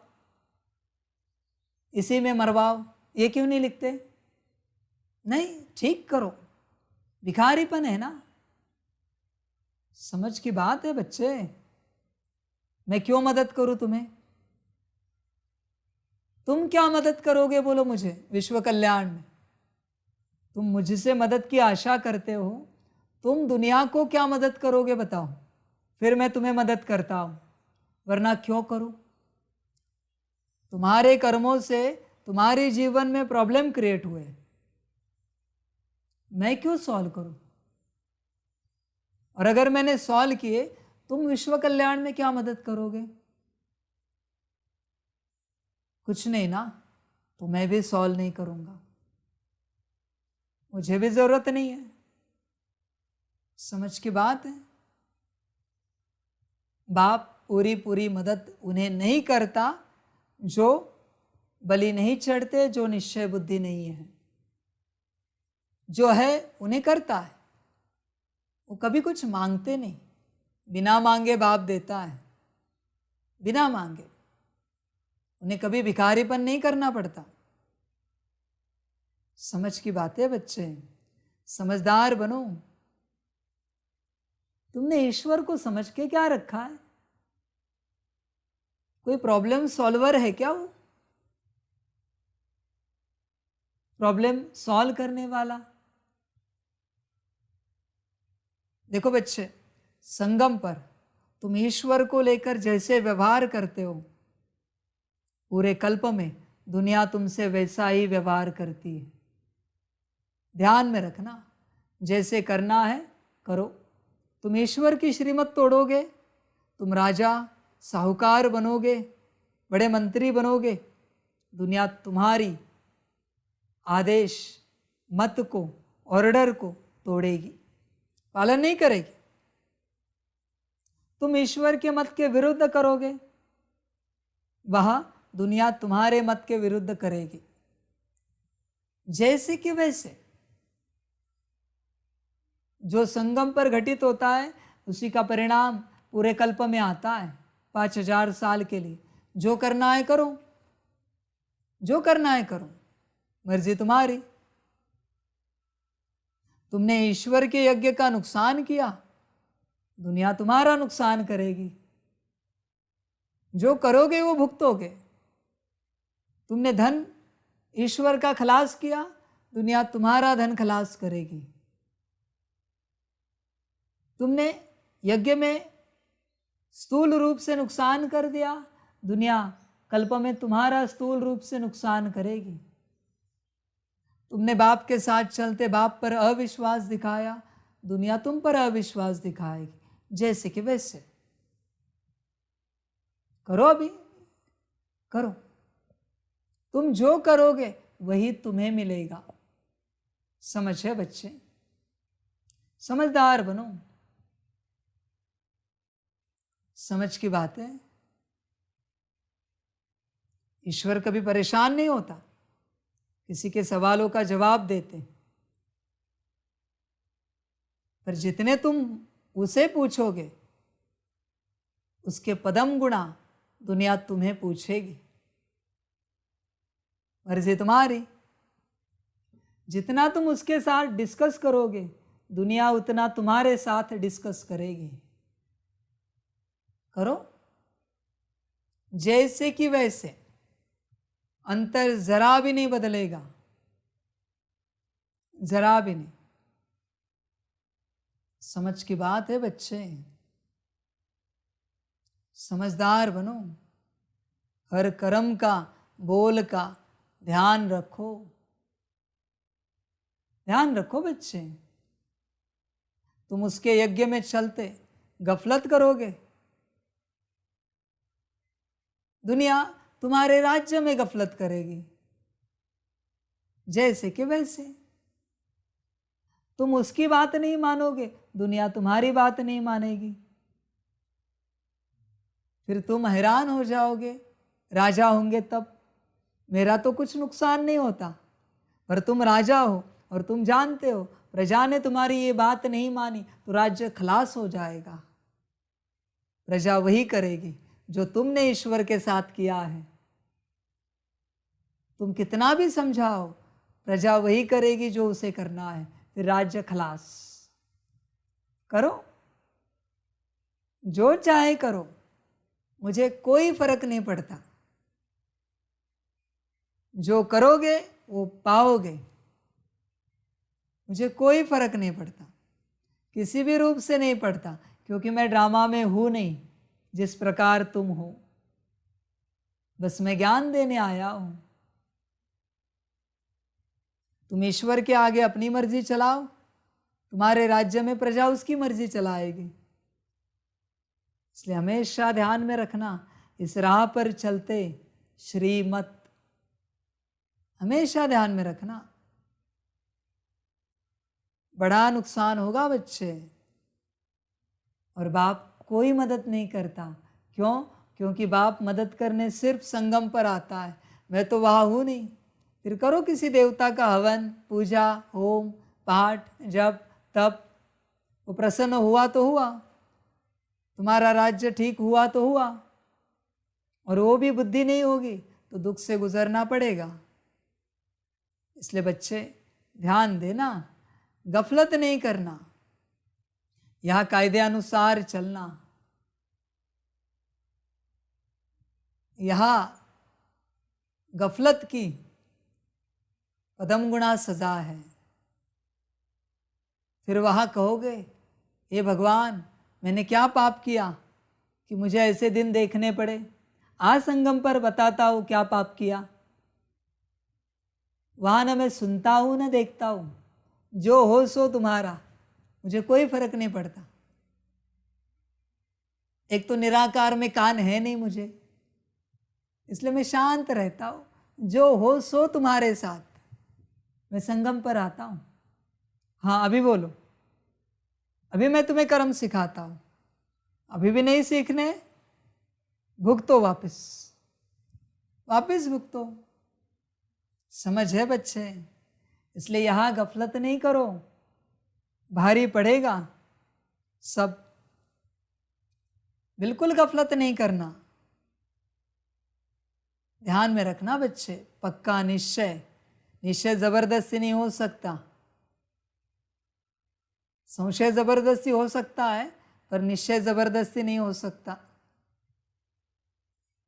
[SPEAKER 1] इसी में मरवाओ? ये क्यों नहीं लिखते? नहीं, ठीक करो, भिखारीपन है ना। समझ की बात है बच्चे। मैं क्यों मदद करूं तुम्हें? तुम क्या मदद करोगे बोलो मुझे विश्व कल्याण में? तुम मुझसे मदद की आशा करते हो, तुम दुनिया को क्या मदद करोगे बताओ? फिर मैं तुम्हें मदद करता हूं, वरना क्यों करूं? तुम्हारे कर्मों से तुम्हारे जीवन में प्रॉब्लम क्रिएट हुए, मैं क्यों सॉल्व करूं? और अगर मैंने सॉल्व किए तुम विश्व कल्याण में क्या मदद करोगे? कुछ नहीं ना, तो मैं भी सॉल्व नहीं करूंगा, मुझे भी जरूरत नहीं है। समझ की बात है। बाप पूरी पूरी मदद उन्हें नहीं करता जो बलि नहीं चढ़ते, जो निश्चय बुद्धि नहीं है। जो है उन्हें करता है, वो कभी कुछ मांगते नहीं। बिना मांगे बाप देता है, बिना मांगे। उन्हें कभी भिखारीपन नहीं करना पड़ता। समझ की बात है बच्चे, समझदार बनो। तुमने ईश्वर को समझ के क्या रखा है? कोई प्रॉब्लम सॉल्वर है क्या? वो प्रॉब्लम सॉल्व करने वाला? देखो बच्चे, संगम पर तुम ईश्वर को लेकर जैसे व्यवहार करते हो, पूरे कल्प में दुनिया तुमसे वैसा ही व्यवहार करती है। ध्यान में रखना, जैसे करना है करो। तुम ईश्वर की श्रीमत तोड़ोगे, तुम राजा साहूकार बनोगे, बड़े मंत्री बनोगे, दुनिया तुम्हारी आदेश मत को, ऑर्डर को तोड़ेगी, पालन नहीं करेगी। तुम ईश्वर के मत के विरुद्ध करोगे, वह दुनिया तुम्हारे मत के विरुद्ध करेगी। जैसे कि वैसे जो संगम पर घटित होता है, उसी का परिणाम पूरे कल्प में आता है, 5000 साल के लिए। जो करना है करो, जो करना है करो, मर्जी तुम्हारी। तुमने ईश्वर के यज्ञ का नुकसान किया, दुनिया तुम्हारा नुकसान करेगी। जो करोगे वो भुगतोगे। तुमने धन ईश्वर का खलास किया, दुनिया तुम्हारा धन खलास करेगी। तुमने यज्ञ में स्थूल रूप से नुकसान कर दिया, दुनिया कल्प में तुम्हारा स्थूल रूप से नुकसान करेगी। तुमने बाप के साथ चलते बाप पर अविश्वास दिखाया, दुनिया तुम पर अविश्वास दिखाएगी। जैसे कि वैसे करो, अभी करो। तुम जो करोगे वही तुम्हें मिलेगा। समझ है बच्चे? समझदार बनो। समझ की बात है। ईश्वर कभी परेशान नहीं होता, किसी के सवालों का जवाब देते। पर जितने तुम उसे पूछोगे, उसके पदम गुणा दुनिया तुम्हें पूछेगी। मर्जी तुम्हारी। जितना तुम उसके साथ डिस्कस करोगे, दुनिया उतना तुम्हारे साथ डिस्कस करेगी। करो, जैसे कि वैसे। अंतर जरा भी नहीं बदलेगा, जरा भी नहीं। समझ की बात है बच्चे, समझदार बनो। हर कर्म का, बोल का ध्यान रखो। ध्यान रखो बच्चे। तुम उसके यज्ञ में चलते गफलत करोगे, दुनिया तुम्हारे राज्य में गफलत करेगी। जैसे कि वैसे। तुम उसकी बात नहीं मानोगे, दुनिया तुम्हारी बात नहीं मानेगी। फिर तुम हैरान हो जाओगे, राजा होंगे तब। मेरा तो कुछ नुकसान नहीं होता, पर तुम राजा हो और तुम जानते हो प्रजा ने तुम्हारी ये बात नहीं मानी तो राज्य खलास हो जाएगा। प्रजा वही करेगी जो तुमने ईश्वर के साथ किया है। तुम कितना भी समझाओ, प्रजा वही करेगी जो उसे करना है, फिर राज्य खलास। करो, जो चाहे करो, मुझे कोई फर्क नहीं पड़ता। जो करोगे वो पाओगे, मुझे कोई फर्क नहीं पड़ता, किसी भी रूप से नहीं पड़ता, क्योंकि मैं ड्रामा में हूं नहीं जिस प्रकार तुम हो। बस मैं ज्ञान देने आया हूं। तुम ईश्वर के आगे अपनी मर्जी चलाओ, तुम्हारे राज्य में प्रजा उसकी मर्जी चलाएगी। इसलिए हमेशा ध्यान में रखना, इस राह पर चलते श्रीमत हमेशा ध्यान में रखना। बड़ा नुकसान होगा बच्चे। और बाप कोई मदद नहीं करता। क्यों? क्योंकि बाप मदद करने सिर्फ संगम पर आता है। मैं तो वहाँ हूँ नहीं। फिर करो किसी देवता का हवन, पूजा, होम, पाठ, जप, तप। वो प्रसन्न हुआ तो हुआ, तुम्हारा राज्य ठीक हुआ तो हुआ, और वो भी बुद्धि नहीं होगी तो दुख से गुजरना पड़ेगा। इसलिए बच्चे ध्यान देना, गफलत नहीं करना, यहाँ कायदे अनुसार चलना। यहाँ गफलत की पदम गुणा सजा है। फिर वहाँ कहोगे, हे भगवान, मैंने क्या पाप किया कि मुझे ऐसे दिन देखने पड़े? आज संगम पर बताता हूँ क्या पाप किया। वहाँ न मैं सुनता हूँ न देखता हूँ, जो हो सो तुम्हारा, मुझे कोई फर्क नहीं पड़ता। एक तो निराकार में कान है नहीं मुझे, इसलिए मैं शांत रहता हूँ। जो हो सो तुम्हारे साथ, मैं संगम पर आता हूँ। हाँ, अभी बोलो, अभी मैं तुम्हें कर्म सिखाता हूँ। अभी भी नहीं सीखने, भुगतो, वापस भुगतो। समझ है बच्चे? इसलिए यहाँ गफलत नहीं करो, भारी पड़ेगा सब। बिल्कुल गफलत नहीं करना, ध्यान में रखना बच्चे। पक्का निश्चय, निश्चय जबरदस्ती नहीं हो सकता। संशय जबरदस्ती हो सकता है, पर निश्चय जबरदस्ती नहीं हो सकता।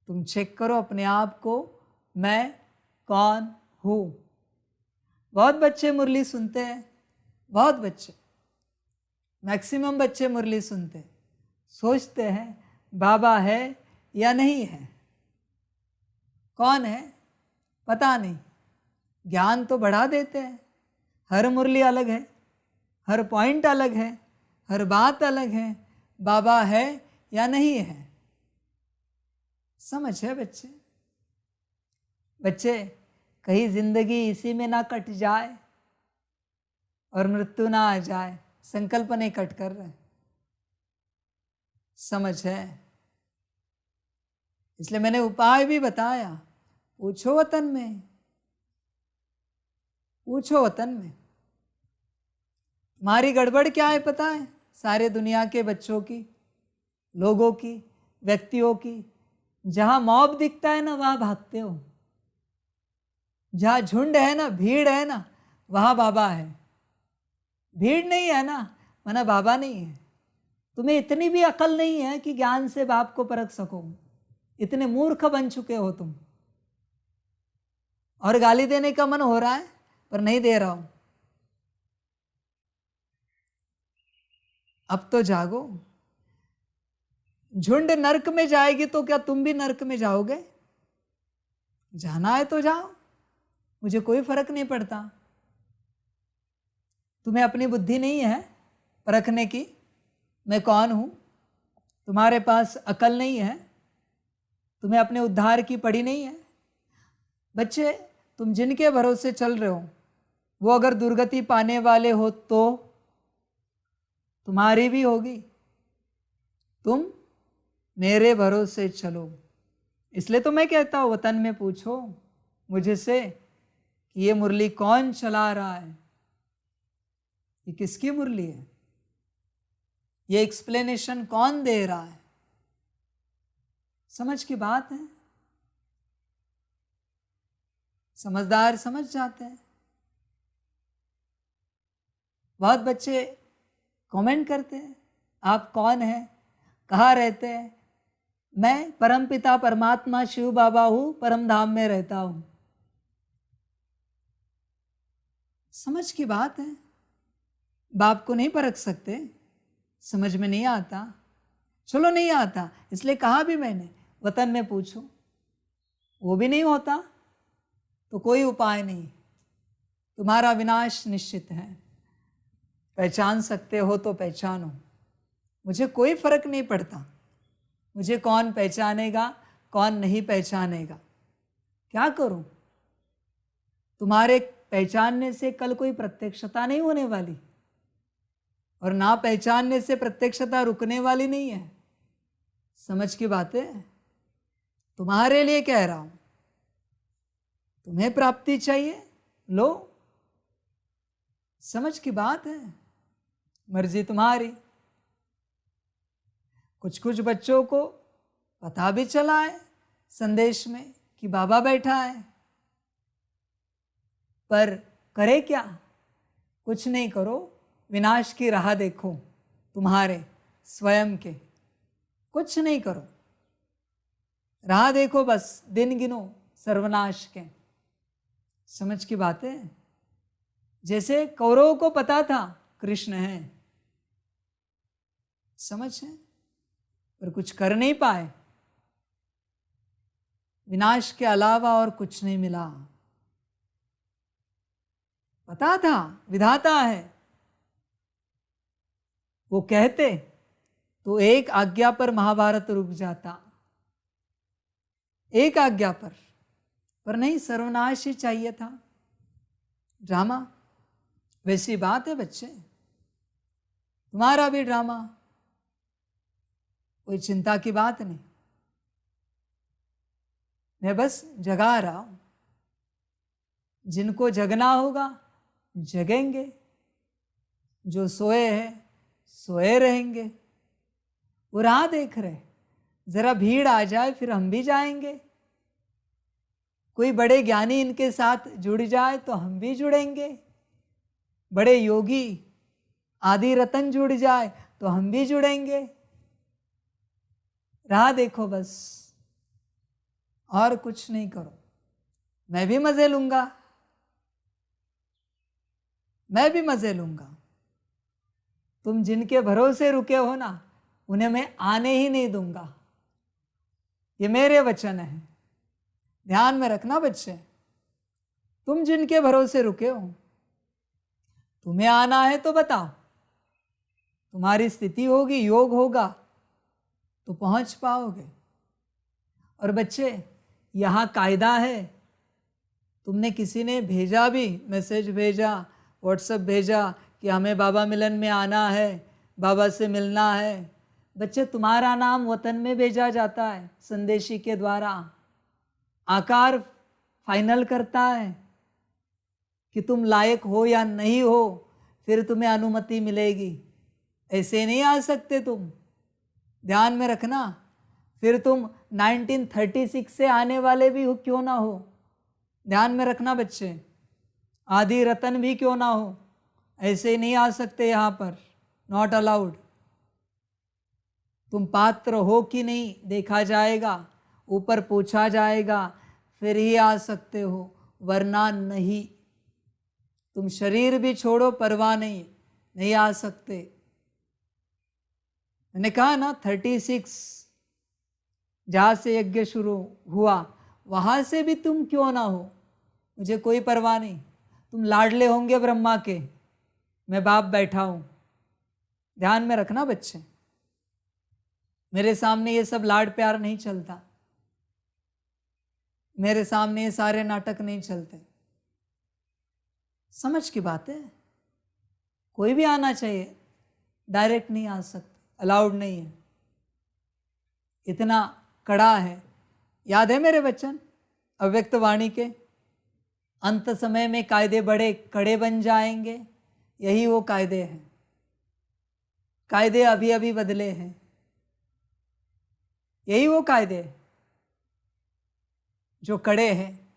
[SPEAKER 1] तुम चेक करो अपने आप को, मैं कौन हूँ। बहुत बच्चे मुरली सुनते हैं, बहुत बच्चे, मैक्सिमम बच्चे मुरली सुनते, सोचते हैं बाबा है या नहीं है, कौन है पता नहीं। ज्ञान तो बढ़ा देते हैं, हर मुरली अलग है, हर पॉइंट अलग है, हर बात अलग है। बाबा है या नहीं है, समझ है बच्चे? बच्चे, कहीं जिंदगी इसी में ना कट जाए और मृत्यु ना आ जाए, संकल्प नहीं कट कर रहे, समझ है? इसलिए मैंने उपाय भी बताया। पूछो वतन में, पूछो वतन में तुम्हारी गड़बड़ क्या है पता है? सारे दुनिया के बच्चों की, लोगों की, व्यक्तियों की। जहां मॉब दिखता है ना, वहां भागते हो। जहां झुंड है ना, भीड़ है ना, वहां बाबा है। भीड़ नहीं है ना, वरना बाबा नहीं है। तुम्हें इतनी भी अकल नहीं है कि ज्ञान से बाप को परख सको। इतने मूर्ख बन चुके हो तुम। और गाली देने का मन हो रहा है, पर नहीं दे रहा हूं। अब तो जागो। झुंड नरक में जाएगी तो क्या तुम भी नरक में जाओगे? जाना है तो जाओ, मुझे कोई फर्क नहीं पड़ता। तुम्हें अपनी बुद्धि नहीं है परखने की, मैं कौन हूं? तुम्हारे पास अकल नहीं है, तुम्हें अपने उद्धार की पड़ी नहीं है। बच्चे, तुम जिनके भरोसे चल रहे हो, वो अगर दुर्गति पाने वाले हो तो तुम्हारी भी होगी। तुम मेरे भरोसे चलो। इसलिए तो मैं कहता हूं, वतन में पूछो मुझे से कि ये मुरली कौन चला रहा है, ये किसकी मुरली है, ये एक्सप्लेनेशन कौन दे रहा है। समझ की बात है, समझदार समझ जाते हैं। बहुत बच्चे कमेंट करते हैं, आप कौन हैं, कहाँ रहते हैं? मैं परमपिता परमात्मा शिव बाबा हूं, परम धाम में रहता हूं। समझ की बात है। बाप को नहीं परख सकते, समझ में नहीं आता। चलो नहीं आता, इसलिए कहा भी मैंने वतन में पूछो। वो भी नहीं होता तो कोई उपाय नहीं, तुम्हारा विनाश निश्चित है। पहचान सकते हो तो पहचानो, मुझे कोई फर्क नहीं पड़ता। मुझे कौन पहचानेगा, कौन नहीं पहचानेगा, क्या करूं? तुम्हारे पहचानने से कल कोई प्रत्यक्षता नहीं होने वाली, और ना पहचानने से प्रत्यक्षता रुकने वाली नहीं है। समझ की बात है? तुम्हारे लिए कह रहा हूं। तुम्हें प्राप्ति चाहिए, लो, समझ की बात है, मर्जी तुम्हारी। कुछ कुछ बच्चों को पता भी चला है संदेश में कि बाबा बैठा है, पर करे क्या? कुछ नहीं करो, विनाश की राह देखो तुम्हारे स्वयं के, कुछ नहीं करो, राह देखो, बस दिन गिनो सर्वनाश के। समझ की बात है? जैसे कौरवों को पता था कृष्ण है, समझ है, पर कुछ कर नहीं पाए, विनाश के अलावा और कुछ नहीं मिला। पता था विधाता है, वो कहते तो एक आज्ञा पर महाभारत रुक जाता, एक आज्ञा पर नहीं, सर्वनाश ही चाहिए था। ड्रामा वैसी बात है बच्चे, तुम्हारा भी ड्रामा, कोई चिंता की बात नहीं। मैं बस जगा रहा हूं, जिनको जगना होगा जगेंगे, जो सोए हैं सोए रहेंगे। वो राह देख रहे, जरा भीड़ आ जाए फिर हम भी जाएंगे। कोई बड़े ज्ञानी इनके साथ जुड़ जाए तो हम भी जुड़ेंगे, बड़े योगी आदि रतन जुड़ जाए तो हम भी जुड़ेंगे। राह देखो बस, और कुछ नहीं करो। मैं भी मजे लूंगा, मैं भी मजे लूंगा। तुम जिनके भरोसे रुके हो ना, उन्हें मैं आने ही नहीं दूंगा, ये मेरे वचन है, ध्यान में रखना बच्चे। तुम जिनके भरोसे रुके हो, तुम्हें आना है तो बताओ, तुम्हारी स्थिति होगी, योग होगा तो पहुंच पाओगे। और बच्चे, यहां कायदा है, तुमने किसी ने भेजा भी, मैसेज भेजा, व्हाट्सएप भेजा कि हमें बाबा मिलन में आना है, बाबा से मिलना है, बच्चे तुम्हारा नाम वतन में भेजा जाता है संदेशी के द्वारा। आकार फाइनल करता है कि तुम लायक हो या नहीं हो, फिर तुम्हें अनुमति मिलेगी। ऐसे नहीं आ सकते तुम, ध्यान में रखना। फिर तुम 1936 से आने वाले भी हो क्यों ना हो, ध्यान में रखना बच्चे, आदि रतन भी क्यों ना हो, ऐसे नहीं आ सकते यहाँ पर, नॉट अलाउड। तुम पात्र हो कि नहीं देखा जाएगा, ऊपर पूछा जाएगा, फिर ही आ सकते हो, वरना नहीं। तुम शरीर भी छोड़ो, परवाह नहीं आ सकते। मैंने कहा ना 36 जहां से यज्ञ शुरू हुआ, वहां से भी तुम क्यों ना हो, मुझे कोई परवाह नहीं। तुम लाडले होंगे ब्रह्मा के, मैं बाप बैठा हूं, ध्यान में रखना बच्चे। मेरे सामने ये सब लाड प्यार नहीं चलता, मेरे सामने ये सारे नाटक नहीं चलते। समझ की बात है, कोई भी आना चाहिए, डायरेक्ट नहीं आ सकते, अलाउड नहीं है, इतना कड़ा है। याद है मेरे वचन अव्यक्त वाणी के, अंत समय में कायदे बड़े कड़े बन जाएंगे, यही वो कायदे हैं। कायदे अभी अभी बदले हैं, यही वो कायदे जो कड़े हैं।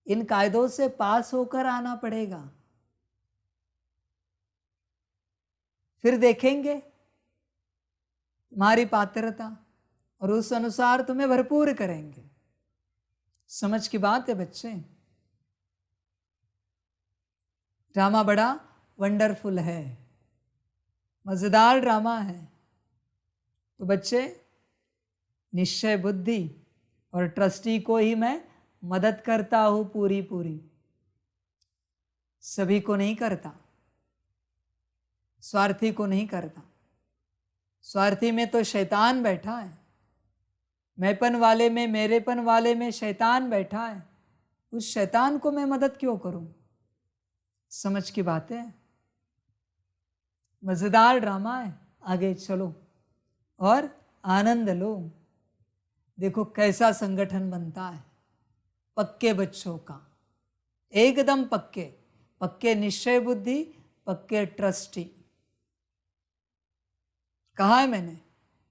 [SPEAKER 1] इन कायदों से पास होकर आना पड़ेगा, फिर देखेंगे तुम्हारी पात्रता, और उस अनुसार तुम्हें भरपूर करेंगे। समझ की बात है बच्चे, ड्रामा बड़ा वंडरफुल है, मजेदार ड्रामा है। तो बच्चे, निश्चय बुद्धि और ट्रस्टी को ही मैं मदद करता हूं पूरी पूरी, सभी को नहीं करता, स्वार्थी को नहीं करता। स्वार्थी में तो शैतान बैठा है, मैंपन वाले में, मेरेपन वाले में शैतान बैठा है। उस शैतान को मैं मदद क्यों करूं? समझ की बात है। मजेदार ड्रामा है, आगे चलो और आनंद लो। देखो कैसा संगठन बनता है पक्के बच्चों का, एकदम पक्के, पक्के निश्चय बुद्धि, पक्के ट्रस्टी। कहा है मैंने,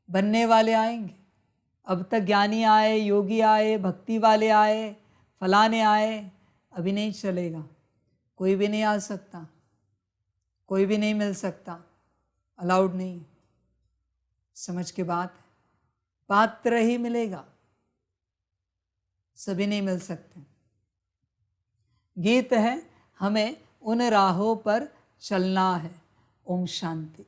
[SPEAKER 1] बनने वाले आएंगे। अब तक ज्ञानी आए, योगी आए, भक्ति वाले आए, फलाने आए, अभी नहीं चलेगा। कोई भी नहीं आ सकता, कोई भी नहीं मिल सकता, अलाउड नहीं। समझ के बात है, पात्र ही मिलेगा, सभी नहीं मिल सकते। गीत है, हमें उन राहों पर चलना है। ओम शांति।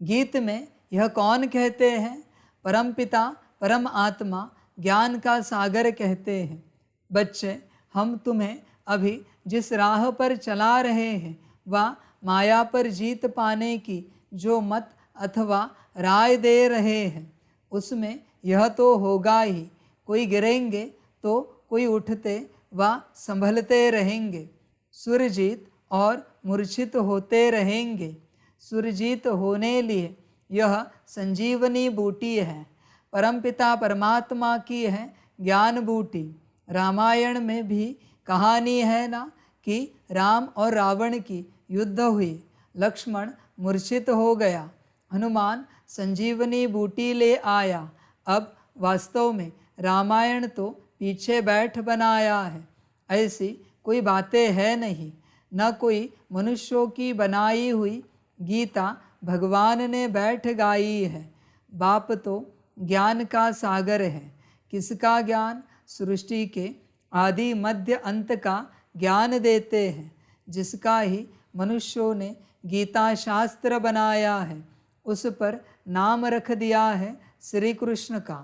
[SPEAKER 1] गीत में यह कौन कहते हैं? परम पिता, परम आत्मा, ज्ञान का सागर कहते हैं। बच्चे, हम तुम्हें अभी जिस राह पर चला रहे हैं वह माया पर जीत पाने की जो मत अथवा राय दे रहे हैं, उसमें यह तो होगा ही, कोई गिरेंगे तो कोई उठते व संभलते रहेंगे, सुरजीत और मूर्छित होते रहेंगे। सुरजीत होने लिए यह संजीवनी बूटी है, परमपिता परमात्मा की है ज्ञान बूटी। रामायण में भी कहानी है ना कि राम और रावण की युद्ध हुई, लक्ष्मण मूर्छित हो गया, हनुमान संजीवनी बूटी ले आया। अब वास्तव में रामायण तो पीछे बैठ बनाया है, ऐसी कोई बातें है नहीं, न कोई मनुष्यों की बनाई हुई गीता भगवान ने बैठ गाई है। बाप तो ज्ञान का सागर है। किसका ज्ञान? सृष्टि के आदि मध्य अंत का ज्ञान देते हैं, जिसका ही मनुष्यों ने गीता शास्त्र बनाया है। उस पर नाम रख दिया है श्री कृष्ण का।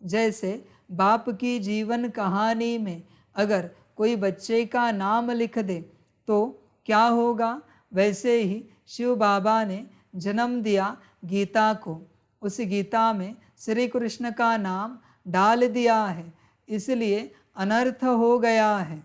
[SPEAKER 1] जैसे बाप की जीवन कहानी में अगर कोई बच्चे का नाम लिख दे तो क्या होगा, वैसे ही शिव बाबा ने जन्म दिया गीता को। उस गीता में श्री कृष्ण का नाम डाल दिया है, इसलिए अनर्थ हो गया है।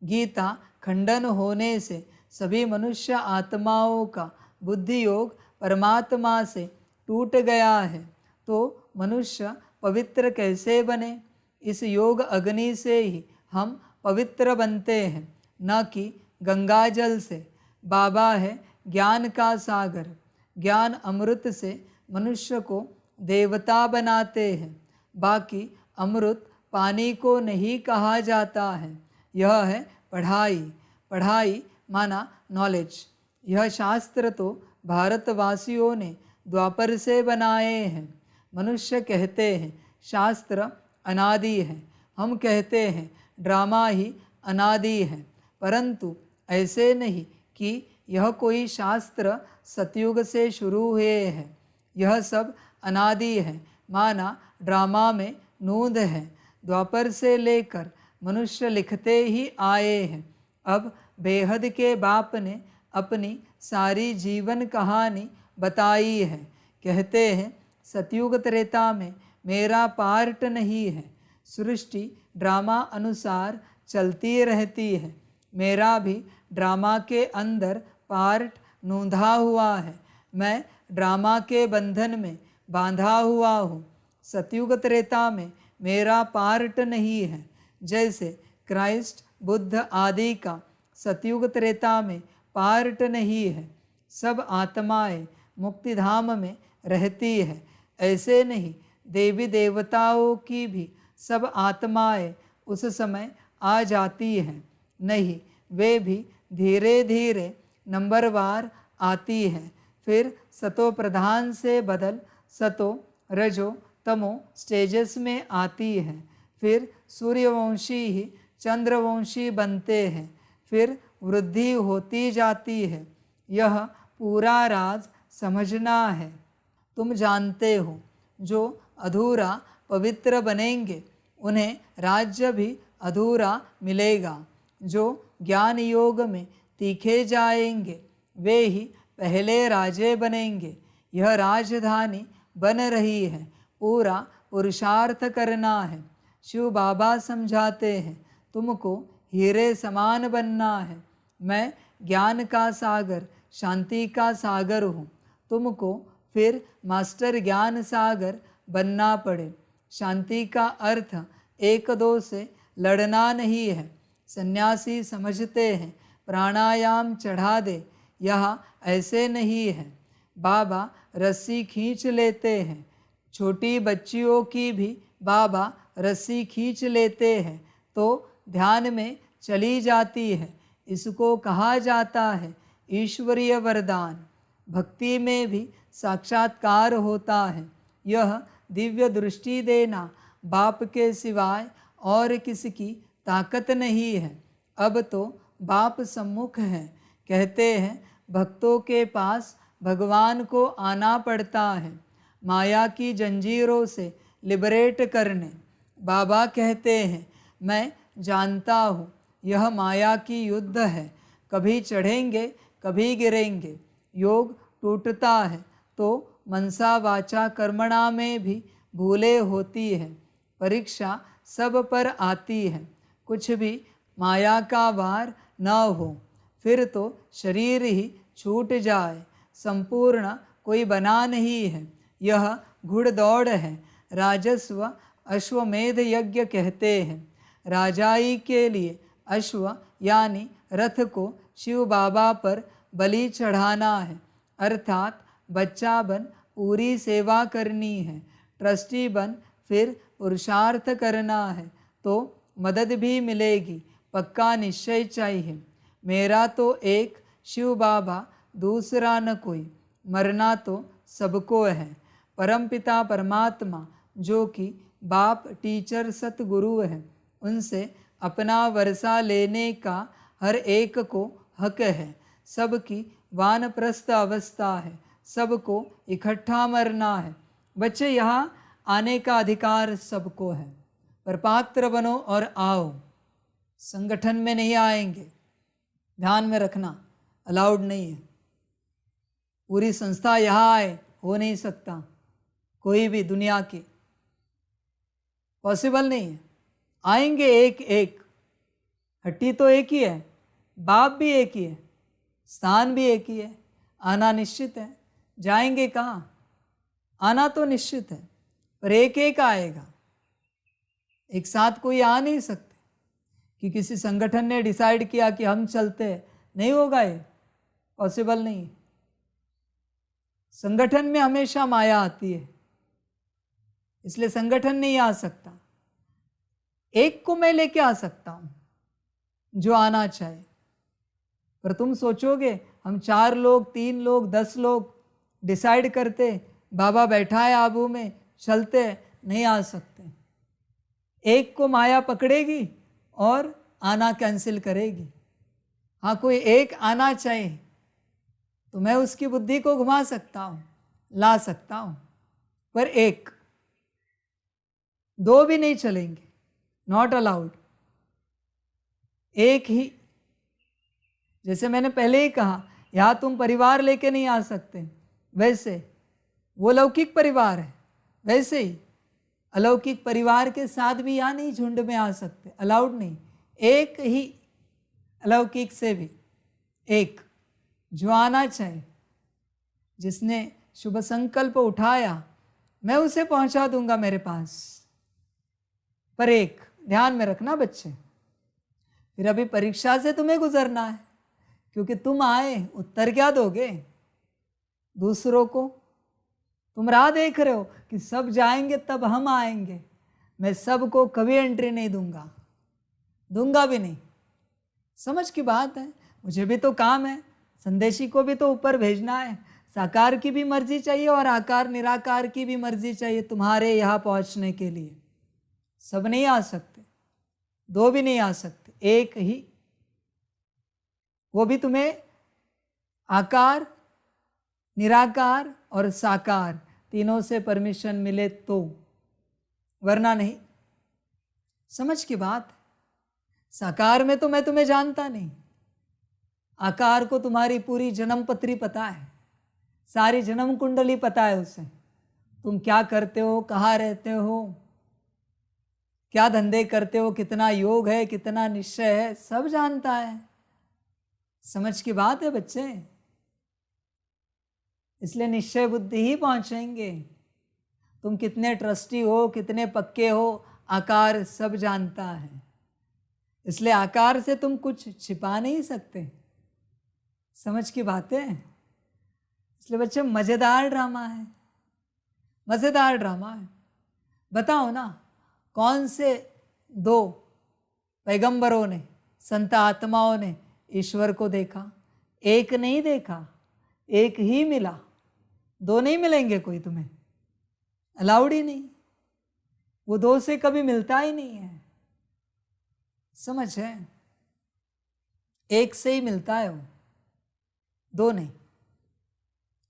[SPEAKER 1] गीता खंडन होने से सभी मनुष्य आत्माओं का बुद्धि योग परमात्मा से टूट गया है, तो मनुष्य पवित्र कैसे बने? इस योग अग्नि से ही हम पवित्र बनते हैं, न कि गंगा जल से। बाबा है ज्ञान का सागर, ज्ञान अमृत से मनुष्य को देवता बनाते हैं। बाकी अमृत पानी को नहीं कहा जाता है। यह है पढ़ाई। पढ़ाई माना नॉलेज। यह शास्त्र तो भारतवासियों ने द्वापर से बनाए हैं। मनुष्य कहते हैं शास्त्र अनादि है, हम कहते हैं ड्रामा ही अनादि है, परंतु ऐसे नहीं कि यह कोई शास्त्र सतयुग से शुरू हुए हैं। यह सब अनादि है, माना ड्रामा में नूंद है। द्वापर से लेकर मनुष्य लिखते ही आए हैं। अब बेहद के बाप ने अपनी सारी जीवन कहानी बताई है। कहते हैं सतयुग त्रेता में मेरा पार्ट नहीं है। सृष्टि ड्रामा अनुसार चलती रहती है, मेरा भी ड्रामा के अंदर पार्ट नूंधा हुआ है। मैं ड्रामा के बंधन में बांधा हुआ हूँ। सतयुग त्रेता में मेरा पार्ट नहीं है। जैसे क्राइस्ट बुद्ध आदि का सतयुग त्रेता में पार्ट नहीं है। सब आत्माएं मुक्तिधाम में रहती है, ऐसे नहीं देवी देवताओं की भी सब आत्माएं उस समय आ जाती हैं। नहीं, वे भी धीरे धीरे नंबरवार आती हैं। फिर सतो प्रधान से बदल सतो रजो तमो स्टेजेस में आती हैं। फिर सूर्यवंशी ही चंद्रवंशी बनते हैं। फिर वृद्धि होती जाती है। यह पूरा राज समझना है। तुम जानते हो जो अधूरा पवित्र बनेंगे उन्हें राज्य भी अधूरा मिलेगा। जो ज्ञान योग में तीखे जाएंगे वे ही पहले राजे बनेंगे। यह राजधानी बन रही है, पूरा पुरुषार्थ करना है। शिव बाबा समझाते हैं, तुमको हीरे समान बनना है। मैं ज्ञान का सागर, शांति का सागर हूँ। तुमको फिर मास्टर ज्ञान सागर बनना पड़े। शांति का अर्थ एक दो से लड़ना नहीं है। सन्यासी समझते हैं प्राणायाम चढ़ा दे, यह ऐसे नहीं है। बाबा रस्सी खींच लेते हैं, छोटी बच्चियों की भी बाबा रस्सी खींच लेते हैं तो ध्यान में चली जाती है। इसको कहा जाता है ईश्वरीय वरदान। भक्ति में भी साक्षात्कार होता है। यह दिव्य दृष्टि देना बाप के सिवाय और किसकी ताकत नहीं है। अब तो बाप सम्मुख है। कहते हैं भक्तों के पास भगवान को आना पड़ता है, माया की जंजीरों से लिबरेट करने। बाबा कहते हैं मैं जानता हूँ यह माया की युद्ध है, कभी चढ़ेंगे कभी गिरेंगे। योग टूटता है तो मनसा वाचा कर्मणा में भी भूले होती है। परीक्षा सब पर आती है, कुछ भी माया का वार न हो, फिर तो शरीर ही छूट जाए। संपूर्ण कोई बना नहीं है, यह घुड़दौड़ है। राजस्व अश्वमेध यज्ञ कहते हैं। राजाई के लिए अश्व यानी रथ को शिव बाबा पर बलि चढ़ाना है, अर्थात बच्चा बन पूरी सेवा करनी है। ट्रस्टी बन फिर पुरुषार्थ करना है तो मदद भी मिलेगी। पक्का निश्चय चाहिए। मेरा तो एक शिव बाबा, दूसरा न कोई। मरना तो सबको है। परमपिता परमात्मा जो कि बाप, टीचर, सतगुरु है, उनसे अपना वर्षा लेने का हर एक को हक है। सबकी वानप्रस्थ अवस्था है, सबको इकट्ठा मरना है। बच्चे, यहाँ आने का अधिकार सबको है, पर पात्र बनो और आओ। संगठन में नहीं आएंगे, ध्यान में रखना, अलाउड नहीं है। पूरी संस्था यहाँ आए, हो नहीं सकता। कोई भी दुनिया की पॉसिबल नहीं है। आएंगे एक एक, हट्टी तो एक ही है, बाप भी एक ही है, स्थान भी एक ही है। आना निश्चित है। जाएंगे कहाँ? आना तो निश्चित है, पर एक एक आएगा। एक साथ कोई आ नहीं सकते कि किसी संगठन ने डिसाइड किया कि हम चलते हैं, नहीं होगा, ये पॉसिबल नहीं है। संगठन में हमेशा माया आती है, इसलिए संगठन नहीं आ सकता। एक को मैं लेके आ सकता हूं जो आना चाहे, पर तुम सोचोगे हम 4 लोग, 3 लोग, 10 लोग डिसाइड करते, बाबा बैठा है आबू में, चलते, नहीं आ सकते। एक को माया पकड़ेगी और आना कैंसिल करेगी। हाँ, कोई एक आना चाहिए तो मैं उसकी बुद्धि को घुमा सकता हूँ, ला सकता हूँ, पर एक, 2 भी नहीं चलेंगे, नॉट अलाउड। एक ही। जैसे मैंने पहले ही कहा, यहाँ तुम परिवार लेके नहीं आ सकते, वैसे वो लौकिक परिवार है, वैसे ही अलौकिक परिवार के साथ भी यहाँ नहीं झुंड में आ सकते, अलाउड नहीं। एक ही, अलौकिक से भी एक, जो आना चाहे, जिसने शुभ संकल्प उठाया, मैं उसे पहुंचा दूंगा मेरे पास, पर एक। ध्यान में रखना बच्चे। फिर अभी परीक्षा से तुम्हें गुजरना है, क्योंकि तुम आए, उत्तर क्या दोगे दूसरों को? तुम राह देख रहे हो कि सब जाएंगे तब हम आएंगे। मैं सबको कभी एंट्री नहीं दूंगा, दूंगा भी नहीं। समझ की बात है। मुझे भी तो काम है, संदेशी को भी तो ऊपर भेजना है। साकार की भी मर्जी चाहिए और आकार निराकार की भी मर्जी चाहिए तुम्हारे यहाँ पहुँचने के लिए। सब नहीं आ सकते, 2 भी नहीं आ सकते, एक ही। वो भी तुम्हें आकार, निराकार और साकार तीनों से परमिशन मिले तो, वरना नहीं। समझ की बात। साकार में तो मैं तुम्हें जानता नहीं, आकार को तुम्हारी पूरी जन्म पत्री पता है, सारी जन्म कुंडली पता है उसे। तुम क्या करते हो, कहाँ रहते हो, क्या धंधे करते हो, कितना योग है, कितना निश्चय है, सब जानता है। समझ की बात है बच्चे। इसलिए निश्चय बुद्धि ही पहुंचेंगे। तुम कितने ट्रस्टी हो, कितने पक्के हो, आकार सब जानता है। इसलिए आकार से तुम कुछ छिपा नहीं सकते। समझ की बात है। इसलिए बच्चे मजेदार ड्रामा है, मजेदार ड्रामा है। बताओ ना, कौन से दो पैगंबरों ने, संत आत्माओं ने ईश्वर को देखा? एक नहीं देखा, एक ही मिला। दो नहीं मिलेंगे कोई तुम्हें, अलाउड ही नहीं। वो दो से कभी मिलता ही नहीं है। समझ है? एक से ही मिलता है वो, दो नहीं।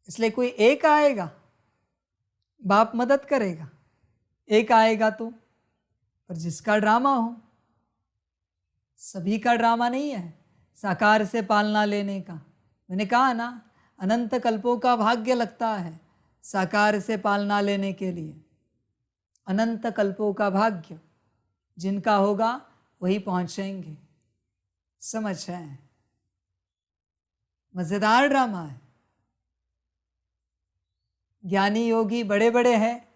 [SPEAKER 1] इसलिए कोई एक आएगा, बाप मदद करेगा, एक आएगा तो। पर जिसका ड्रामा हो, सभी का ड्रामा नहीं है साकार से पालना लेने का। मैंने कहा ना, अनंत कल्पों का भाग्य लगता है साकार से पालना लेने के लिए। अनंत कल्पों का भाग्य जिनका होगा वही पहुंचेंगे। समझ है? मजेदार ड्रामा है। ज्ञानी योगी बड़े बड़े हैं,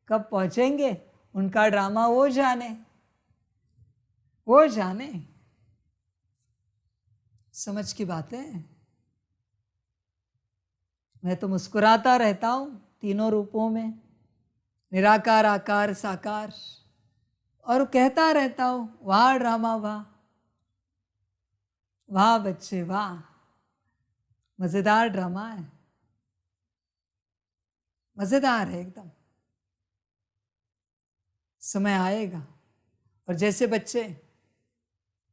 [SPEAKER 1] कब पहुंचेंगे उनका ड्रामा वो जाने, वो जाने। समझ की बात है। मैं तो मुस्कुराता रहता हूं तीनों रूपों में, निराकार, आकार, साकार, और कहता रहता हूं वाह ड्रामा वाह, वाह बच्चे वाह। मजेदार ड्रामा है, मजेदार है एकदम। समय आएगा। और जैसे बच्चे,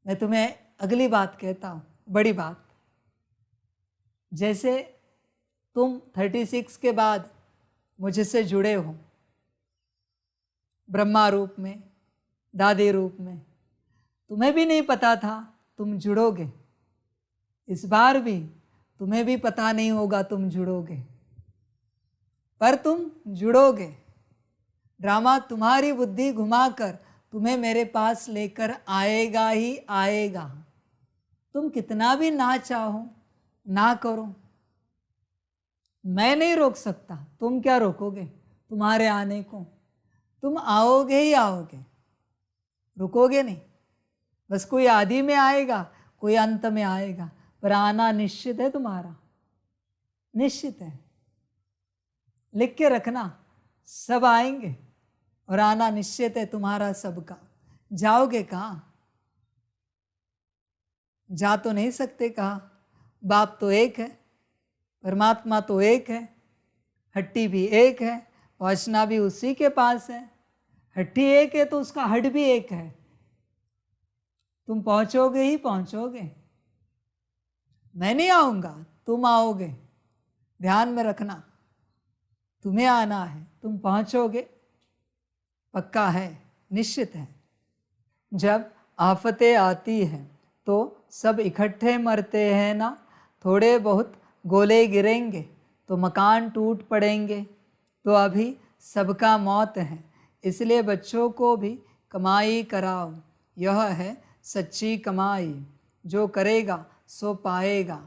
[SPEAKER 1] मैं तुम्हें अगली बात कहता हूं, बड़ी बात। जैसे तुम 36 के बाद मुझसे जुड़े हो, ब्रह्मा रूप में, दादी रूप में, तुम्हें भी नहीं पता था तुम जुड़ोगे। इस बार भी तुम्हें भी पता नहीं होगा तुम जुड़ोगे, पर तुम जुड़ोगे। ड्रामा तुम्हारी बुद्धि घुमाकर तुम्हें मेरे पास लेकर आएगा ही आएगा। तुम कितना भी ना चाहो, ना करो, मैं नहीं रोक सकता। तुम क्या रोकोगे तुम्हारे आने को? तुम आओगे ही आओगे, रुकोगे नहीं। बस कोई आदि में आएगा, कोई अंत में आएगा, पर आना निश्चित है तुम्हारा, निश्चित है। लिख के रखना, सब आएंगे और आना निश्चित है तुम्हारा सबका। जाओगे कहाँ? जा तो नहीं सकते कहाँ। बाप तो एक है, परमात्मा तो एक है, हट्टी भी एक है, पहुँचना भी उसी के पास है। हट्टी एक है तो उसका हट भी एक है। तुम पहुँचोगे ही पहुँचोगे। मैं नहीं आऊँगा, तुम आओगे। ध्यान में रखना, तुम्हें आना है, तुम पहुँचोगे, पक्का है, निश्चित है। जब आफतें आती हैं तो सब इकट्ठे मरते हैं ना। थोड़े बहुत गोले गिरेंगे तो मकान टूट पड़ेंगे। तो अभी सबका मौत है, इसलिए बच्चों को भी कमाई कराओ। यह है सच्ची कमाई, जो करेगा सो पाएगा।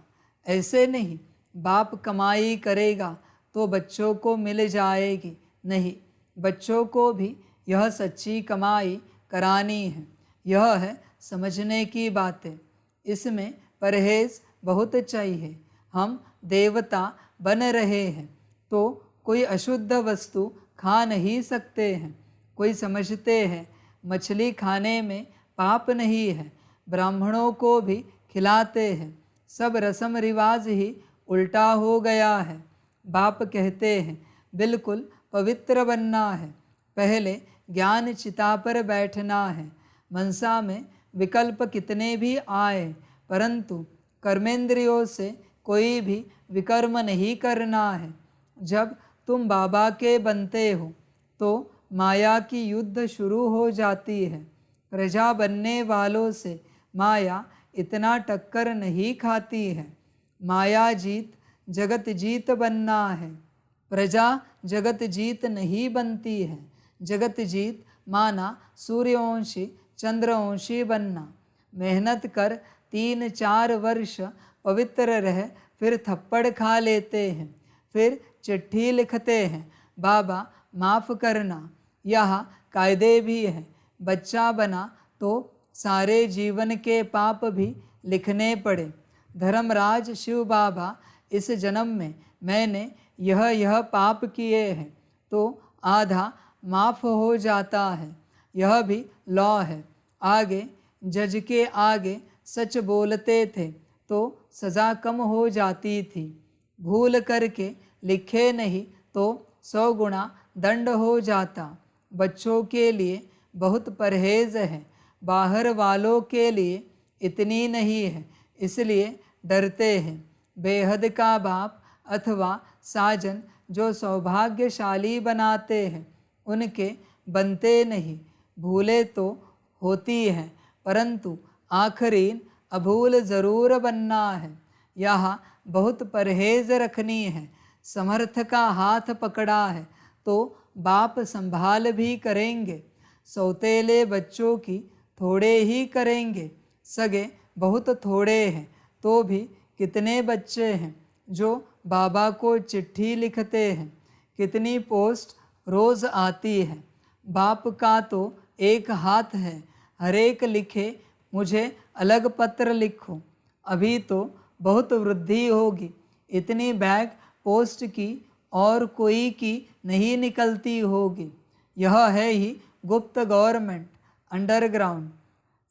[SPEAKER 1] ऐसे नहीं बाप कमाई करेगा तो बच्चों को मिल जाएगी, नहीं, बच्चों को भी यह सच्ची कमाई करानी है। यह है समझने की बातें। इसमें परहेज बहुत चाहिए। हम देवता बन रहे हैं तो कोई अशुद्ध वस्तु खा नहीं सकते हैं। कोई समझते हैं मछली खाने में पाप नहीं है, ब्राह्मणों को भी खिलाते हैं। सब रस्म रिवाज ही उल्टा हो गया है। बाप कहते हैं बिल्कुल पवित्र बनना है, पहले ज्ञान चिता पर बैठना है। मनसा में विकल्प कितने भी आए, परंतु कर्मेंद्रियों से कोई भी विकर्म नहीं करना है। जब तुम बाबा के बनते हो तो माया की युद्ध शुरू हो जाती है। प्रजा बनने वालों से माया इतना टक्कर नहीं खाती है। माया जीत जगत जीत बनना है। प्रजा जगत जीत नहीं बनती है। जगत जीत माना सूर्यवंशी चंद्रवंशी बनना। मेहनत कर 3-4 वर्ष पवित्र रह, फिर थप्पड़ खा लेते हैं, फिर चिट्ठी लिखते हैं, बाबा माफ़ करना। यह कायदे भी हैं। बच्चा बना तो सारे जीवन के पाप भी लिखने पड़े। धर्मराज शिव बाबा, इस जन्म में मैंने यह पाप किए हैं, तो आधा माफ़ हो जाता है। यह भी लॉ है। आगे जज के आगे सच बोलते थे तो सज़ा कम हो जाती थी। भूल करके लिखे नहीं तो 100 गुना दंड हो जाता। बच्चों के लिए बहुत परहेज़ है, बाहर वालों के लिए इतनी नहीं है, इसलिए डरते हैं। बेहद का बाप अथवा साजन जो सौभाग्यशाली बनाते हैं, उनके बनते नहीं। भूले तो होती हैं, परंतु आखिरीन अभूल ज़रूर बनना है। यहाँ बहुत परहेज़ रखनी है। समर्थ का हाथ पकड़ा है तो बाप संभाल भी करेंगे। सौतेले बच्चों की थोड़े ही करेंगे। सगे बहुत थोड़े हैं तो भी कितने बच्चे हैं जो बाबा को चिट्ठी लिखते हैं। कितनी पोस्ट रोज़ आती है। बाप का तो एक हाथ है, हर एक लिखे मुझे अलग पत्र लिखो। अभी तो बहुत वृद्धि होगी। इतनी बैग पोस्ट की और कोई की नहीं निकलती होगी। यह है ही गुप्त गवर्नमेंट, अंडरग्राउंड।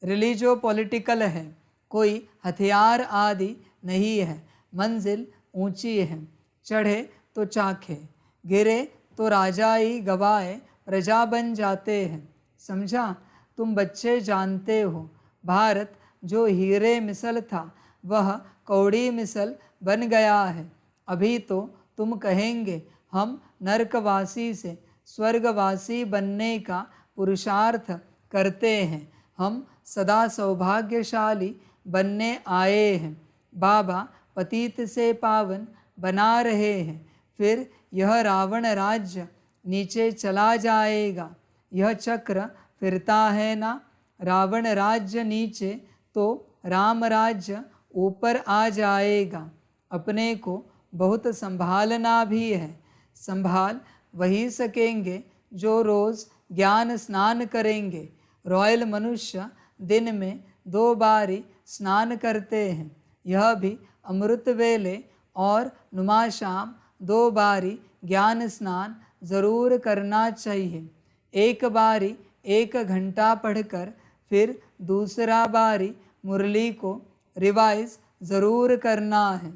[SPEAKER 1] रिलीजो पॉलिटिकल है, कोई हथियार आदि नहीं है। मंजिल ऊंची है, चढ़े तो चाखे, गिरे तो राजाई गवाए प्रजा बन जाते हैं। समझा? तुम बच्चे जानते हो, भारत जो हीरे मिसल था वह कौड़ी मिसल बन गया है। अभी तो तुम कहेंगे हम नरकवासी से स्वर्गवासी बनने का पुरुषार्थ करते हैं, हम सदा सौभाग्यशाली बनने आए हैं। बाबा पतित से पावन बना रहे हैं, फिर यह रावण राज्य नीचे चला जाएगा। यह चक्र फिरता है ना, रावण राज्य नीचे तो राम राज्य ऊपर आ जाएगा। अपने को बहुत संभालना भी है। संभाल वही सकेंगे जो रोज़ ज्ञान स्नान करेंगे। रॉयल मनुष्य दिन में 2 बारी स्नान करते हैं। यह भी अमृत वेले और नुमा शाम 2 बारी ज्ञान स्नान ज़रूर करना चाहिए। एक बारी 1 घंटा पढ़कर फिर दूसरा बारी मुरली को रिवाइज ज़रूर करना है।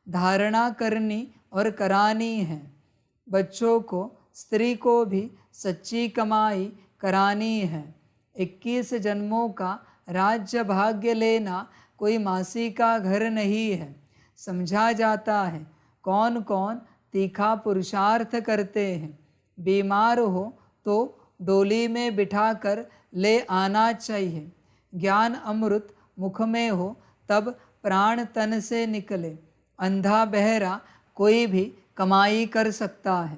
[SPEAKER 1] धारणा करनी और करानी है। बच्चों को, स्त्री को भी सच्ची कमाई करानी है। 21 जन्मों का राज्य भाग्य लेना कोई मासी का घर नहीं है। समझा जाता है कौन कौन तीखा पुरुषार्थ करते हैं। बीमार हो तो डोली में बिठाकर ले आना चाहिए। ज्ञान अमृत मुख में हो तब प्राण तन से निकले। अंधा बहरा कोई भी कमाई कर सकता है।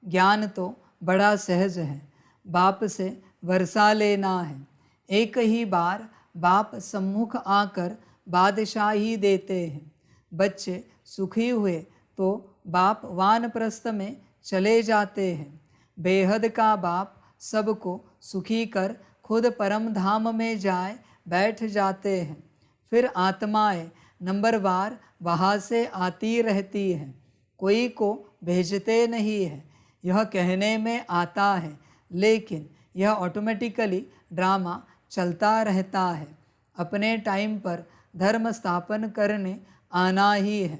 [SPEAKER 1] ज्ञान तो बड़ा सहज है, बाप से वर्षा लेना है। एक ही बार बाप सम्मुख आकर बादशाही देते हैं। बच्चे सुखी हुए तो बाप वानप्रस्थ में चले जाते हैं। बेहद का बाप सबको सुखी कर खुद परम धाम में जाए बैठ जाते हैं। फिर आत्माएं नंबरवार वहाँ से आती रहती हैं, कोई को भेजते नहीं है। यह कहने में आता है, लेकिन यह ऑटोमेटिकली ड्रामा चलता रहता है। अपने टाइम पर धर्म स्थापन करने आना ही है।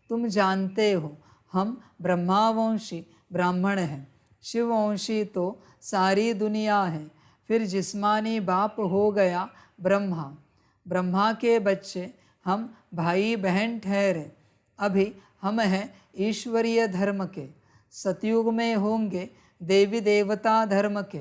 [SPEAKER 1] तुम जानते हो हम ब्रह्मावंशी ब्राह्मण हैं। शिववंशी तो सारी दुनिया है। फिर जिस्मानी बाप हो गया ब्रह्मा। ब्रह्मा के बच्चे हम भाई बहन ठहरे। अभी हम हैं ईश्वरीय धर्म के, सतयुग में होंगे देवी देवता धर्म के।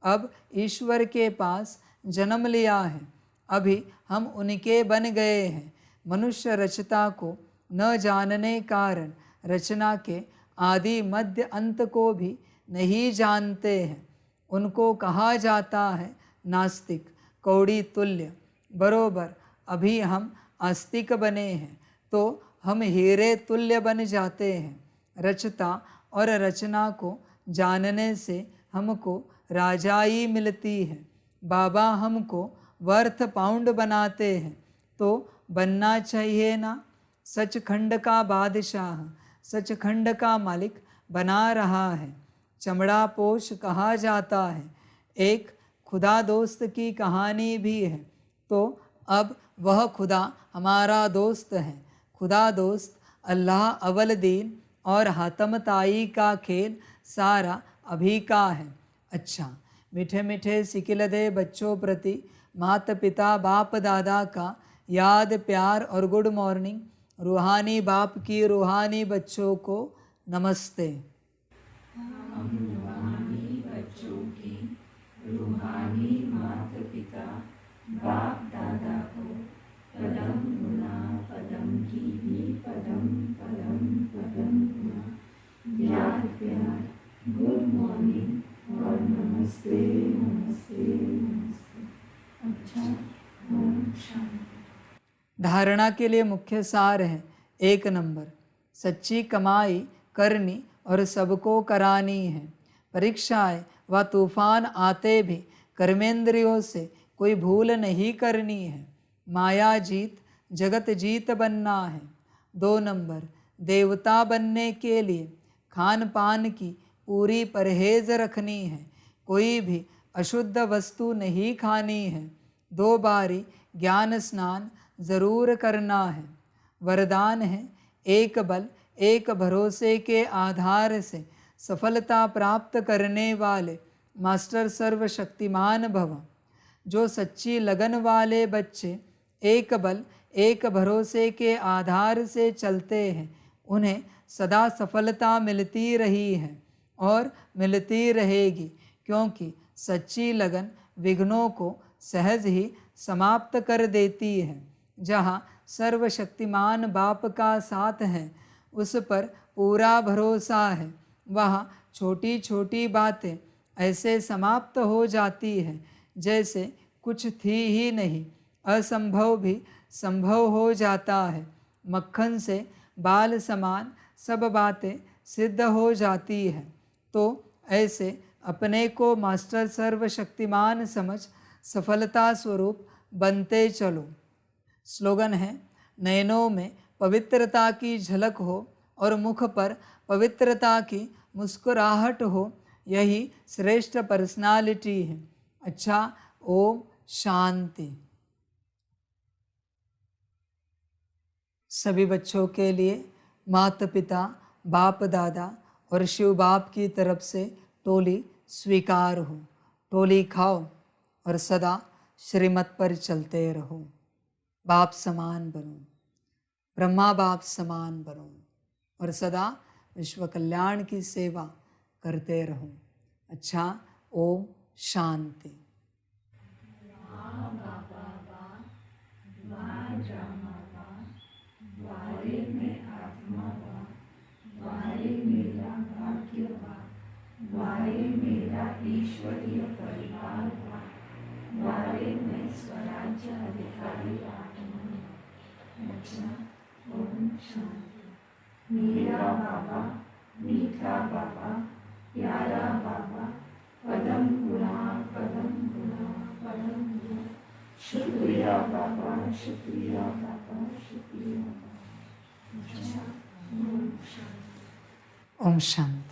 [SPEAKER 1] अब ईश्वर के पास जन्म लिया है, अभी हम उनके बन गए हैं। मनुष्य रचता को न जानने कारण रचना के आदि मध्य अंत को भी नहीं जानते हैं, उनको कहा जाता है नास्तिक, कौड़ी तुल्य। बरोबर अभी हम आस्तिक बने हैं तो हम हीरे तुल्य बन जाते हैं। रचता और रचना को जानने से हमको राजाई मिलती है। बाबा हमको वर्थ पाउंड बनाते हैं तो बनना चाहिए ना। सचखंड का बादशाह सचखंड का मालिक बना रहा है। चमड़ा पोश कहा जाता है। एक खुदा दोस्त की कहानी भी है, तो अब वह खुदा हमारा दोस्त है। खुदा दोस्त अल्लाह अवल दीन और हातम ताई का खेल सारा अभी का है। अच्छा, मीठे मीठे सिकिल दे बच्चों प्रति माता पिता बाप दादा का याद प्यार और गुड मॉर्निंग। रूहानी बाप की रूहानी बच्चों को नमस्ते।
[SPEAKER 2] हम रूहानी बच्चों की रूहानी माता पिता बाप दादा को पदम गुना पदम की भी पदम पदम पदम गुना याद प्यार गुड मॉर्निंग और नमस्ते नमस्ते नमस्ते। अच्छा, ओम शांति।
[SPEAKER 1] धारणा के लिए मुख्य सार है। 1 नंबर, सच्ची कमाई करनी और सबको करानी है। परीक्षाएं व तूफान आते भी कर्मेंद्रियों से कोई भूल नहीं करनी है। माया जीत जगत जीत बनना है। 2 नंबर, देवता बनने के लिए खान पान की पूरी परहेज रखनी है। कोई भी अशुद्ध वस्तु नहीं खानी है। 2 बारी ज्ञान स्नान ज़रूर करना है। वरदान है, एक बल एक भरोसे के आधार से सफलता प्राप्त करने वाले मास्टर सर्वशक्तिमान भव। जो सच्ची लगन वाले बच्चे एक बल एक भरोसे के आधार से चलते हैं, उन्हें सदा सफलता मिलती रही है और मिलती रहेगी, क्योंकि सच्ची लगन विघ्नों को सहज ही समाप्त कर देती है। जहाँ सर्वशक्तिमान बाप का साथ है, उस पर पूरा भरोसा है, वहाँ छोटी छोटी बातें ऐसे समाप्त हो जाती है जैसे कुछ थी ही नहीं। असंभव भी संभव हो जाता है। मक्खन से बाल समान सब बातें सिद्ध हो जाती है। तो ऐसे अपने को मास्टर सर्वशक्तिमान समझ सफलता स्वरूप बनते चलो। स्लोगन है, नयनों में पवित्रता की झलक हो और मुख पर पवित्रता की मुस्कुराहट हो, यही श्रेष्ठ पर्सनालिटी है। अच्छा, ओम शांति। सभी बच्चों के लिए माता पिता बाप दादा और शिव बाप की तरफ से टोली स्वीकार हो। टोली खाओ और सदा श्रीमत पर चलते रहो। बाप समान बनो, ब्रह्मा बाप समान बनो और सदा विश्व कल्याण की सेवा करते रहो। अच्छा, ओम शांति।
[SPEAKER 2] द्वारे में आत्मा बा, द्वारे मेरा भाग्य बा, द्वारे मेरा ईश्वरीय परिवार बा, द्वारे में स्वराज्य अधिकारी आत्मा बा। अच्छा, ओम शांति। मेरा बाबा मीठा बाबा प्यारा बाबा पदम गुना पदम गुना पदम गुना। शुक्रिया बाबा शुक्रिया बाबा शुक्रिया बाबा। अच्छा, ओम शांति।
[SPEAKER 1] ओम शांति।